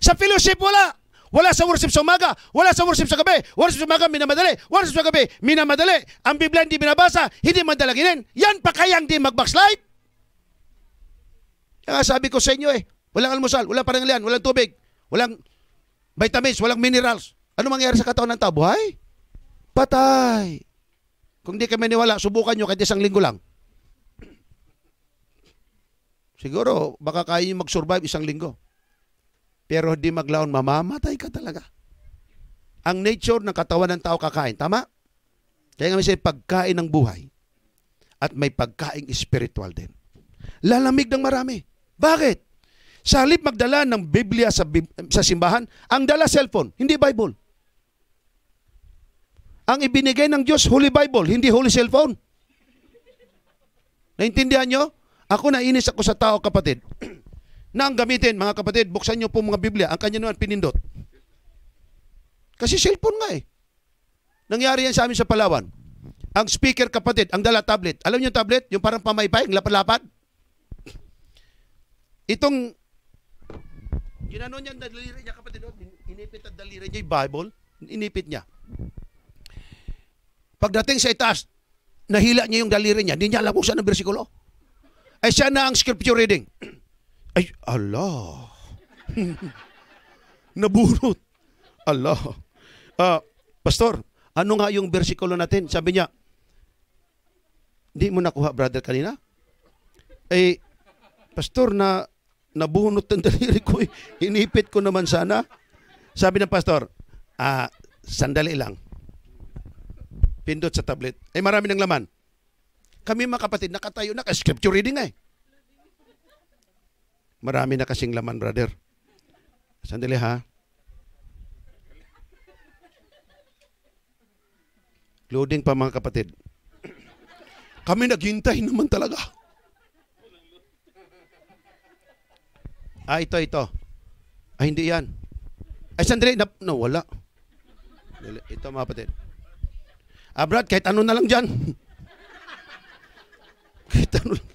Sa fellowship, wala. Wala sa worship sa umaga. Wala sa worship sa gabi. Worship sa umaga, minamadali. Worship sa gabi, minamadali. Ang Biblia hindi binabasa, hindi madalaginin. Yan pa kayang di mag-backslide? Kaya sabi ko sa inyo walang almusal, walang pananghalian, walang tubig, walang vitamins, walang minerals. Ano mangyayari sa katawan ng tao? Buhay? Patay. Kung di kayo maniwala, subukan nyo kahit 1 linggo lang. Siguro, baka kaya nyo mag-survive 1 linggo. Pero di maglaon, mamamatay ka talaga. Ang nature ng katawan ng tao kakain. Tama? Kaya nga may pagkain ng buhay. At may pagkain spiritual din. Lalamig ng marami. Bakit? Sa halip magdala ng Biblia sa simbahan, ang dala cellphone, hindi Bible. Ang ibinigay ng Diyos, Holy Bible, hindi Holy Cellphone. Naintindihan nyo? Ako nainis ako sa tao, kapatid. Na ang gamitin, mga kapatid, buksan nyo po mga Biblia, ang kanya naman pinindot. Kasi cellphone nga Nangyari yan sa amin sa Palawan. Ang speaker, kapatid, ang dala tablet. Alam nyo yung tablet? Yung parang pamaypay, lapad-lapad. Itong, ginano niya ang daliri niya, kapatid. Inipit ang daliri niya yung Bible. Inipit niya. Pagdating sa itaas, nahila niya yung daliri niya. Hindi niya alam kung saan ang bersikulo. Ay siya na ang scripture reading. Ay, Allah. Nabunot. Allah. Pastor, ano nga yung bersikulo natin? Sabi niya, di mo nakuha, brother, kanina? Eh, pastor, nabunot ang daliri ko. Inipit ko naman sana. Sabi ng pastor, sandali lang. Pindot sa tablet. Eh, marami ng laman. Kami mga kapatid, nakatayo na, scripture reading eh. Marami na kasing laman, brother. Sandali ha. Loading pa mga kapatid. Kami naghintay naman talaga. Ito. Hindi yan. Ay, sandali. No, wala. Ito mga kapatid. Brad, kahit ano na lang dyan. Kahit ano lang.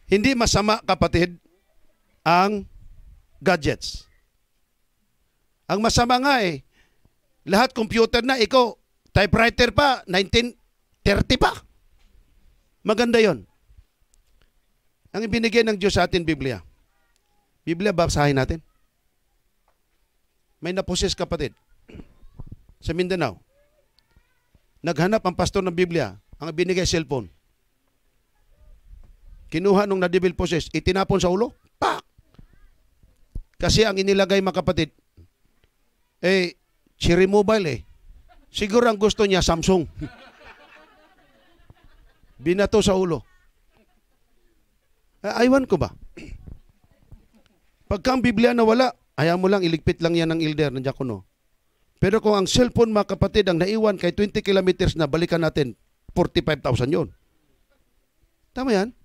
Hindi masama, kapatid, ang gadgets. Ang masama nga lahat computer na, ikaw, typewriter pa, 1930 pa. Maganda yon. Ang ibinigay ng Diyos sa atin, Biblia. Biblia, basahin natin. May naposes, kapatid, sa Mindanao. Naghanap ang pastor ng Biblia, ang binigay cellphone. Kinuha nung na-devil possessed, itinapon sa ulo, pak! Kasi ang inilagay, mga kapatid, Cherry Mobile Siguro ang gusto niya, Samsung. Binato sa ulo. Aywan ko ba? Pagka ang Biblia nawala, ayaw mo lang, iligpit lang yan ng elder, ng diakono. Pero kung ang cellphone, mga kapatid, ang naiwan kay 20 kilometers na, balikan natin, 45,000 yun. Tama yan?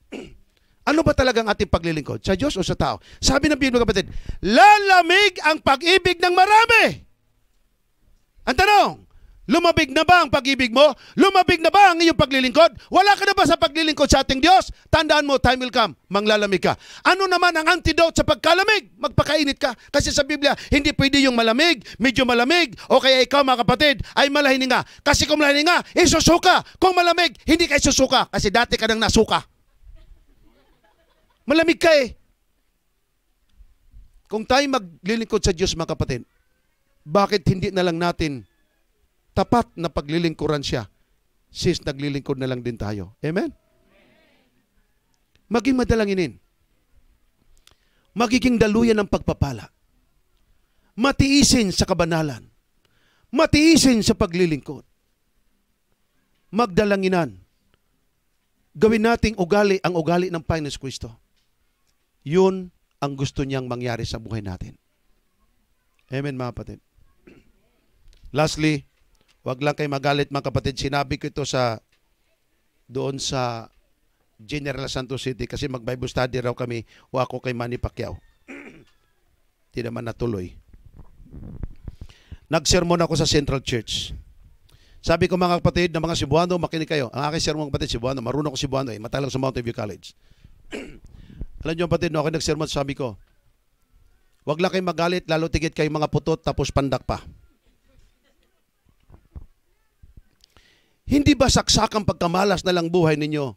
Ano ba talagang ating paglilingkod? Sa Diyos o sa tao? Sabi ng Biblia, kapatid, lalamig ang pag-ibig ng marami. Ang tanong, lumabig na ba ang pag-ibig mo? Lumabig na ba ang iyong paglilingkod? Wala ka na ba sa paglilingkod sa ating Diyos? Tandaan mo, time will come, manglalamig ka. Ano naman ang antidote sa pagkalamig? Magpakainit ka. Kasi sa Biblia, hindi pwede yung malamig, medyo malamig, o kaya ikaw, mga kapatid, ay malahininga. Kasi kung malahininga, isusuka. Kung malamig, hindi ka isusuka. Kasi dati ka nang nasuka. Malamig ka Kung tayo maglilingkod sa Diyos, mga kapatid, bakit hindi na lang natin tapat na paglilingkuran siya since naglilingkod na lang din tayo? Amen? Maging madalanginin. Magiging daluyan ng pagpapala. Matiisin sa kabanalan. Matiisin sa paglilingkod. Magdalanginan. Gawin nating ugali ang ugali ng Panginoon Kristo. Yun ang gusto niyang mangyari sa buhay natin. Amen, mga kapatid. Lastly, wag lang kayo magalit, mga kapatid. Sinabi ko ito doon sa General Santos City kasi mag-Bible study raw kami o ako kay Manny Pacquiao. Di naman natuloy. Nagsermon ako sa Central Church. Sabi ko, mga kapatid, na mga Cebuano, makinig kayo. Ang aking sermon, kapatid, Cebuano. Marunong ako Cebuano matalang sa Mountain View College. Alam niyo, kapatid, no, ako nagsermon, sabi ko, wag lang kayo magalit, lalo tigit kayo mga putot, tapos pandak pa. Hindi ba saksakang pagkamalas na lang buhay ninyo?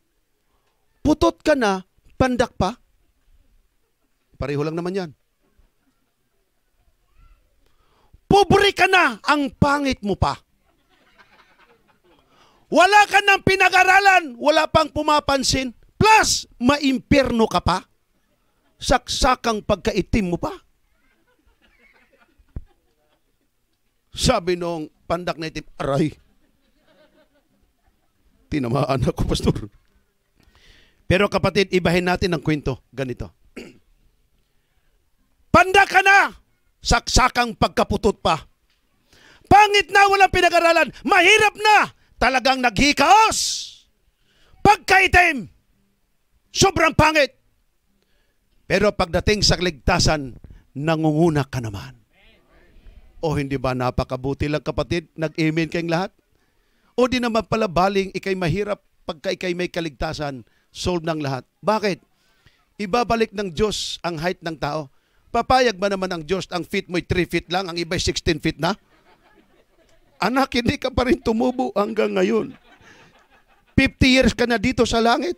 Putot ka na, pandak pa? Pareho lang naman yan. Pobre ka na, ang pangit mo pa. Wala ka nang pinag-aralan, wala pang pumapansin, plus maimpierno ka pa. Saksakang pagkaitim mo pa. Sabi nung pandak na itim, aray, tinamaan ako, pastor. Pero kapatid, ibahin natin ang kwento. Ganito. Pandak ka na, saksakang pagkaputot pa. Pangit na, walang pinag-aralan. Mahirap na, talagang naghikaos. Pagkaitim, sobrang pangit. Pero pagdating sa kaligtasan, nangunguna ka naman. O hindi ba napakabuti lang, kapatid? Nag-amen kayong lahat? O di naman pala baling ikay mahirap pagka ikay may kaligtasan, solve ng lahat. Bakit? Ibabalik ng Diyos ang height ng tao. Papayag ba naman ang Diyos ang feet mo'y 3 feet lang, ang iba'y 16 feet na? Anak, hindi ka pa rin tumubo hanggang ngayon. 50 years ka na dito sa langit.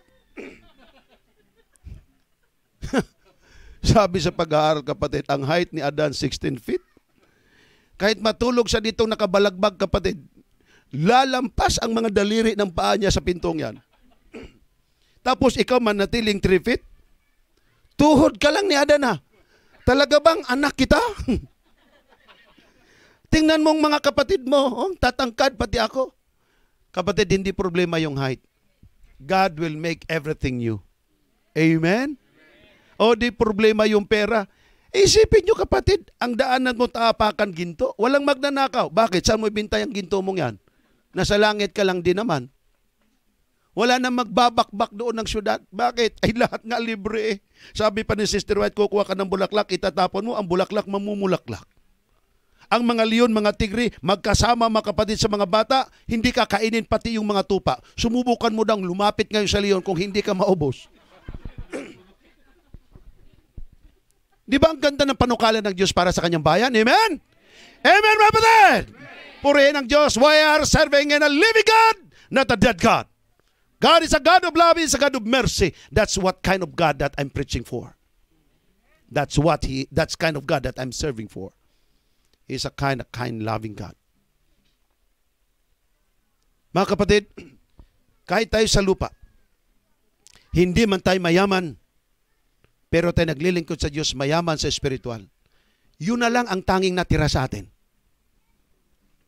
Sabi sa pag-aaral, kapatid, ang height ni Adan 16 feet. Kahit matulog siya ditong nakabalagbag, kapatid, lalampas ang mga daliri ng paa niya sa pintong yan. Tapos ikaw manatiling 3 feet? Tuhod ka lang ni Adan, ha? Talaga bang anak kita? Tingnan mong mga kapatid mo, tatangkad pati ako. Kapatid, hindi problema yung height. God will make everything new. Amen? O di problema yung pera. Isipin nyo, kapatid, ang daanan mo taapakan ginto. Walang magnanakaw. Bakit? Saan mo ibintay ang ginto mong yan? Nasa langit ka lang din naman. Wala na magbabakbak doon ng syudad. Bakit? Ay lahat nga libre eh. Sabi pa ni Sister White, kukuha ka ng bulaklak, itatapon mo, ang bulaklak mamumulaklak. Ang mga leon, mga tigre, magkasama mga kapatid sa mga bata, hindi ka kainin pati yung mga tupa. Sumubukan mo dang lumapit ngayon sa leon kung hindi ka maubos. Di ba ang ganda ng panukala ng Diyos para sa kanyang bayan? Amen? Amen, mga kapatid! Purihin ang Diyos. We are serving in a living God, not a dead God. God is a God of love, He is a God of mercy. That's what kind of God that I'm preaching for. That's kind of God that I'm serving for. He's a kind, loving God. Mga kapatid, kahit tayo sa lupa, hindi man tayo mayaman, pero tayo naglilingkod sa Diyos, mayaman sa spiritual. Yun na lang ang tanging natira sa atin.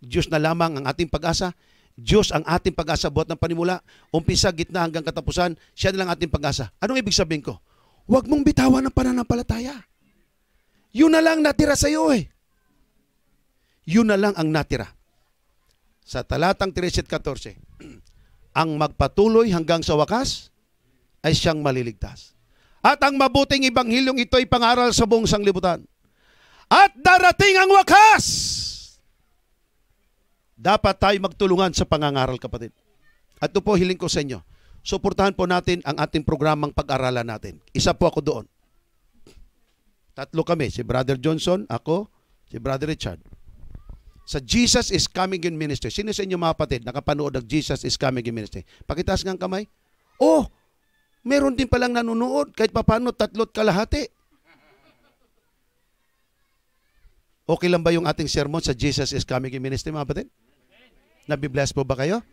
Diyos na lamang ang ating pag-asa. Diyos ang ating pag-asa buhat ng panimula. Umpisa, gitna hanggang katapusan, siya na lang ating pag-asa. Anong ibig sabihin ko? Huwag mong bitawan ang pananampalataya. Yun na lang natira sa iyo eh. Yun na lang ang natira. Sa talatang 13-14, ang magpatuloy hanggang sa wakas ay siyang maliligtas. At ang mabuting ibanghilyong ito ay pangaral sa buong sanglibutan. At darating ang wakas! Dapat tayo magtulungan sa pangangaral, kapatid. At ito po hiling ko sa inyo. Suportahan po natin ang ating programang pag-aralan natin. Isa po ako doon. Tatlo kami. Si Brother Johnson, ako, si Brother Richard. Sa Jesus is Coming in Ministry. Sino sa inyo mga kapatid nakapanood ng Jesus is Coming in Ministry? Pakitaas nga ang kamay. Oh! Meron din palang nanonood, kahit papano, 3 kalahati. Okay lang ba yung ating sermon sa Jesus is Coming in Ministry, mga kapatid? Nabibless po ba kayo?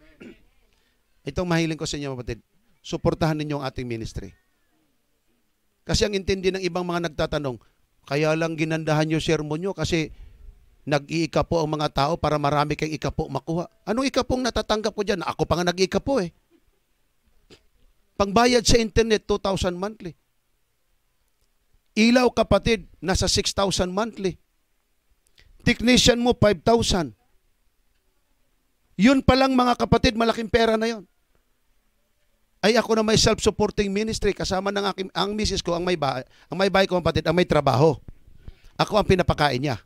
Itong mahiling ko sa inyo, mga kapatid, suportahan ninyo ang ating ministry. Kasi ang intindi ng ibang mga nagtatanong, kaya lang ginandahan nyo sermon nyo kasi nag-iikapo ang mga tao para marami kayong ikapo makuha. Anong ikapong natatanggap ko dyan? Ako pa nga nag-iikapo eh. Pangbayad sa internet, 2,000 monthly. Ilaw, kapatid, nasa 6,000 monthly. Technician mo, 5,000. Yun palang mga kapatid, malaking pera na yon. Ay ako na may self-supporting ministry, kasama ng ang misis ko, ang may bahay ko, kapatid, ang may trabaho. Ako ang pinapakain niya.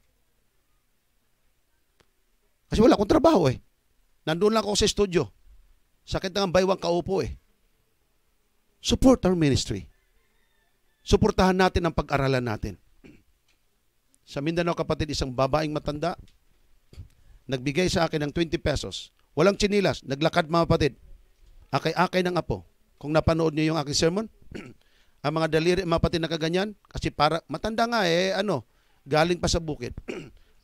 Kasi wala akong trabaho eh. Nandun lang ako sa studio. Sakit na ang baywang kaupo eh. Support our ministry. Suportahan natin ang pag-aralan natin. Sa Mindanao, kapatid, isang babaeng matanda, nagbigay sa akin ng 20 pesos. Walang tsinilas, naglakad mga kapatid. Akay-akay ng apo. Kung napanood niyo yung aking sermon, ang mga daliri, mga kapatid, nakaganyan, kasi para, matanda nga eh, galing pa sa bukid.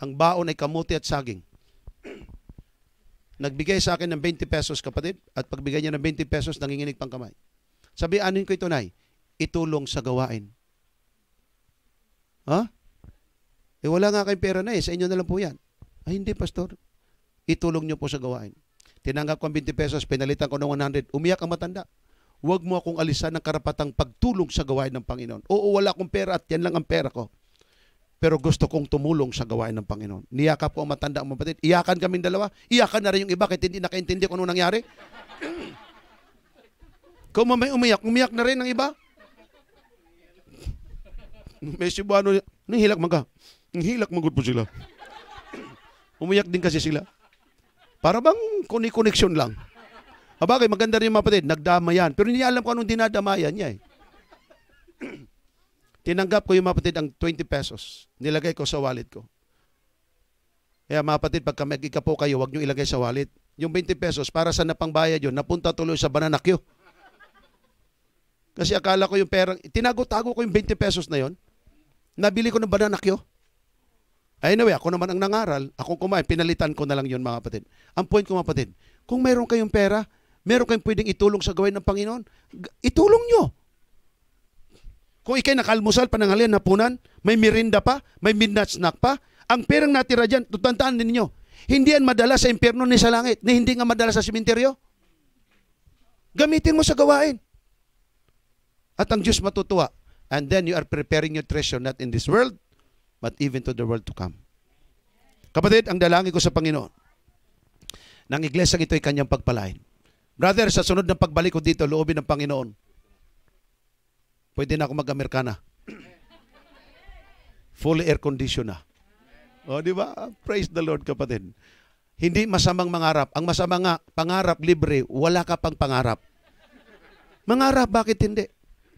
Ang baon ay kamuti at saging. Nagbigay sa akin ng 20 pesos, kapatid, at pagbigay niya ng 20 pesos, nanginginig pang kamay. Sabi, anin ko ito, Nay? Itulong sa gawain. Ha? Eh, wala nga kayong pera na eh. Sa inyo na lang po yan. Ay, hindi, Pastor. Itulong niyo po sa gawain. Tinanggap ko ang 20 pesos, pinalitan ko ng 100. Umiyak ang matanda. Huwag mo akong alisan ng karapatang pagtulong sa gawain ng Panginoon. Oo, wala akong pera at yan lang ang pera ko. Pero gusto kong tumulong sa gawain ng Panginoon. Niyakap ko ang matanda, ang mapatid. Iyakan kaming dalawa. Iyakan na rin yung iba kahit hindi nakaintindi kung ano nangyari. Kung may umiyak na rin ang iba. May Cebuano, nihilak magka. Nihilak magod po sila. Umiyak din kasi sila. Para bang koneksyon lang. Abagay, maganda rin yung mga kapatid, nagdamayan. Pero hindi alam kung anong dinadamayan niya eh. Tinanggap ko yung mga kapatid ang 20 pesos. Nilagay ko sa wallet ko. Kaya mga kapatid, pagka mag-ikapo kayo, huwag nyo ilagay sa wallet. Yung 20 pesos, para sa napangbayad yun, napunta tuloy sa bananakyo. Kasi akala ko yung perang, tinago-tago ko yung 20 pesos na yon. Nabili ko ng bananakyo. Anyway, ako naman ang nangaral, akong kumain, pinalitan ko na lang yun mga kapatid. Ang point ko mga kapatid, kung mayroon kayong pera, meron kayong pwedeng itulong sa gawain ng Panginoon, itulong nyo. Kung ikay nakalmusal, pananghalian, hapunan, may merinda pa, may midnight snack pa, ang perang natira dyan, tutandaan ninyo, hindi yan madala sa impyerno ni sa langit, ni hindi nga madala sa simenteryo. Gamitin mo sa gawain. At ang Diyos matutuwa. And then you are preparing your treasure not in this world, but even to the world to come. Kapatid, ang dalangin ko sa Panginoon, ng iglesia ito ay kanyang pagpalain. Brother, sa sunod ng pagbalik ko dito, loobin ng Panginoon, pwede na ako mag-Amerikana. Fully air condition na. O, di ba? Praise the Lord, kapatid. Hindi masamang mangarap. Ang masama nga, pangarap libre, wala ka pang pangarap. Mangarap, bakit hindi?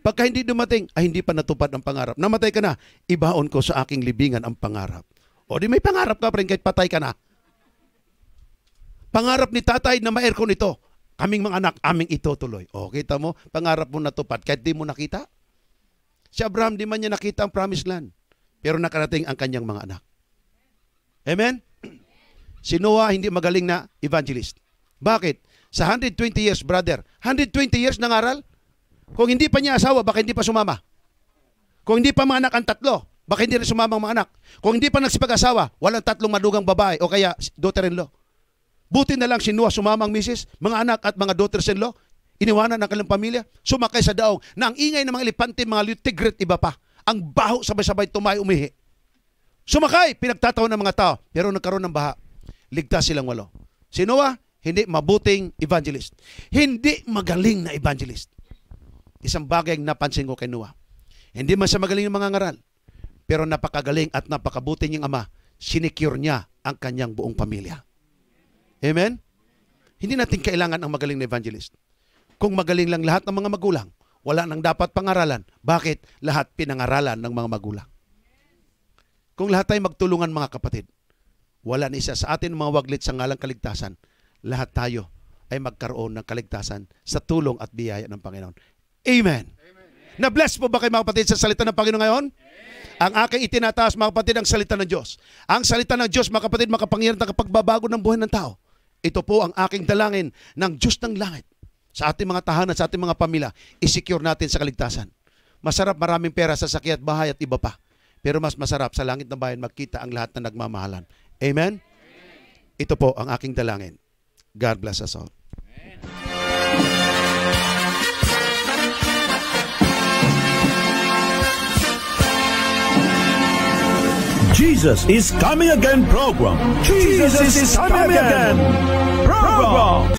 Pagka hindi dumating, ay hindi pa natupad ang pangarap. Namatay ka na, ibaon ko sa aking libingan ang pangarap. O di may pangarap ka pa rin kahit patay ka na. Pangarap ni tatay na ma-aircon ito. Kaming mga anak, aming itutuloy. O, kita mo, pangarap mo natupad kahit di mo nakita. Si Abraham, di man niya nakita ang promised land. Pero nakarating ang kanyang mga anak. Amen? Si Noah, hindi magaling na evangelist. Bakit? Sa 120 years, brother, 120 years nangaral? Kung hindi pa niya asawa, baka hindi pa sumama. Kung hindi pa mga anak ang tatlo, baka hindi rin sumama ang mga anak. Kung hindi pa nagsipag-asawa, walang tatlong madugang babae o kaya daughter-in-law. Buti na lang si Noah sumama ang misis, mga anak at mga daughters-in-law, iniwanan ng kanilang pamilya, sumakay sa daong na ang ingay ng mga elepante, mga tigret, iba pa. Ang baho sabay-sabay tumay umihi. Sumakay, pinagtatawa ng mga tao, pero nagkaroon ng baha. Ligtas silang 8. Si Noah, hindi mabuting evangelist. Hindi magaling na evangelist. Isang bagay ang napansin ko kay Noah. Hindi man siya magaling ng mga ngaral, pero napakagaling at napakabuti niyang ama. Sinicure niya ang kanyang buong pamilya. Amen? Hindi natin kailangan ang magaling na evangelist. Kung magaling lang lahat ng mga magulang, wala nang dapat pangaralan. Bakit? Lahat pinangaralan ng mga magulang. Kung lahat tayo magtulungan mga kapatid, wala na isa sa atin mga waglit sa ngalang kaligtasan. Lahat tayo ay magkaroon ng kaligtasan sa tulong at biyaya ng Panginoon. Amen. Na-bless po ba kayo mga kapatid sa salita ng Panginoon ngayon? Amen. Ang aking itinataas mga kapatid ang salita ng Diyos. Ang salita ng Diyos mga kapatid makapangyarihan at kapagbabago ng buhay ng tao. Ito po ang aking dalangin ng Diyos ng langit sa ating mga tahanan, sa ating mga pamilya. I-secure natin sa kaligtasan. Masarap maraming pera sa sakya at bahay at iba pa. Pero mas masarap sa langit ng bayan magkita ang lahat na nagmamahalan. Amen? Ito po ang aking dalangin. God bless us all. Jesus is Coming Again program. Jesus is Coming Again program.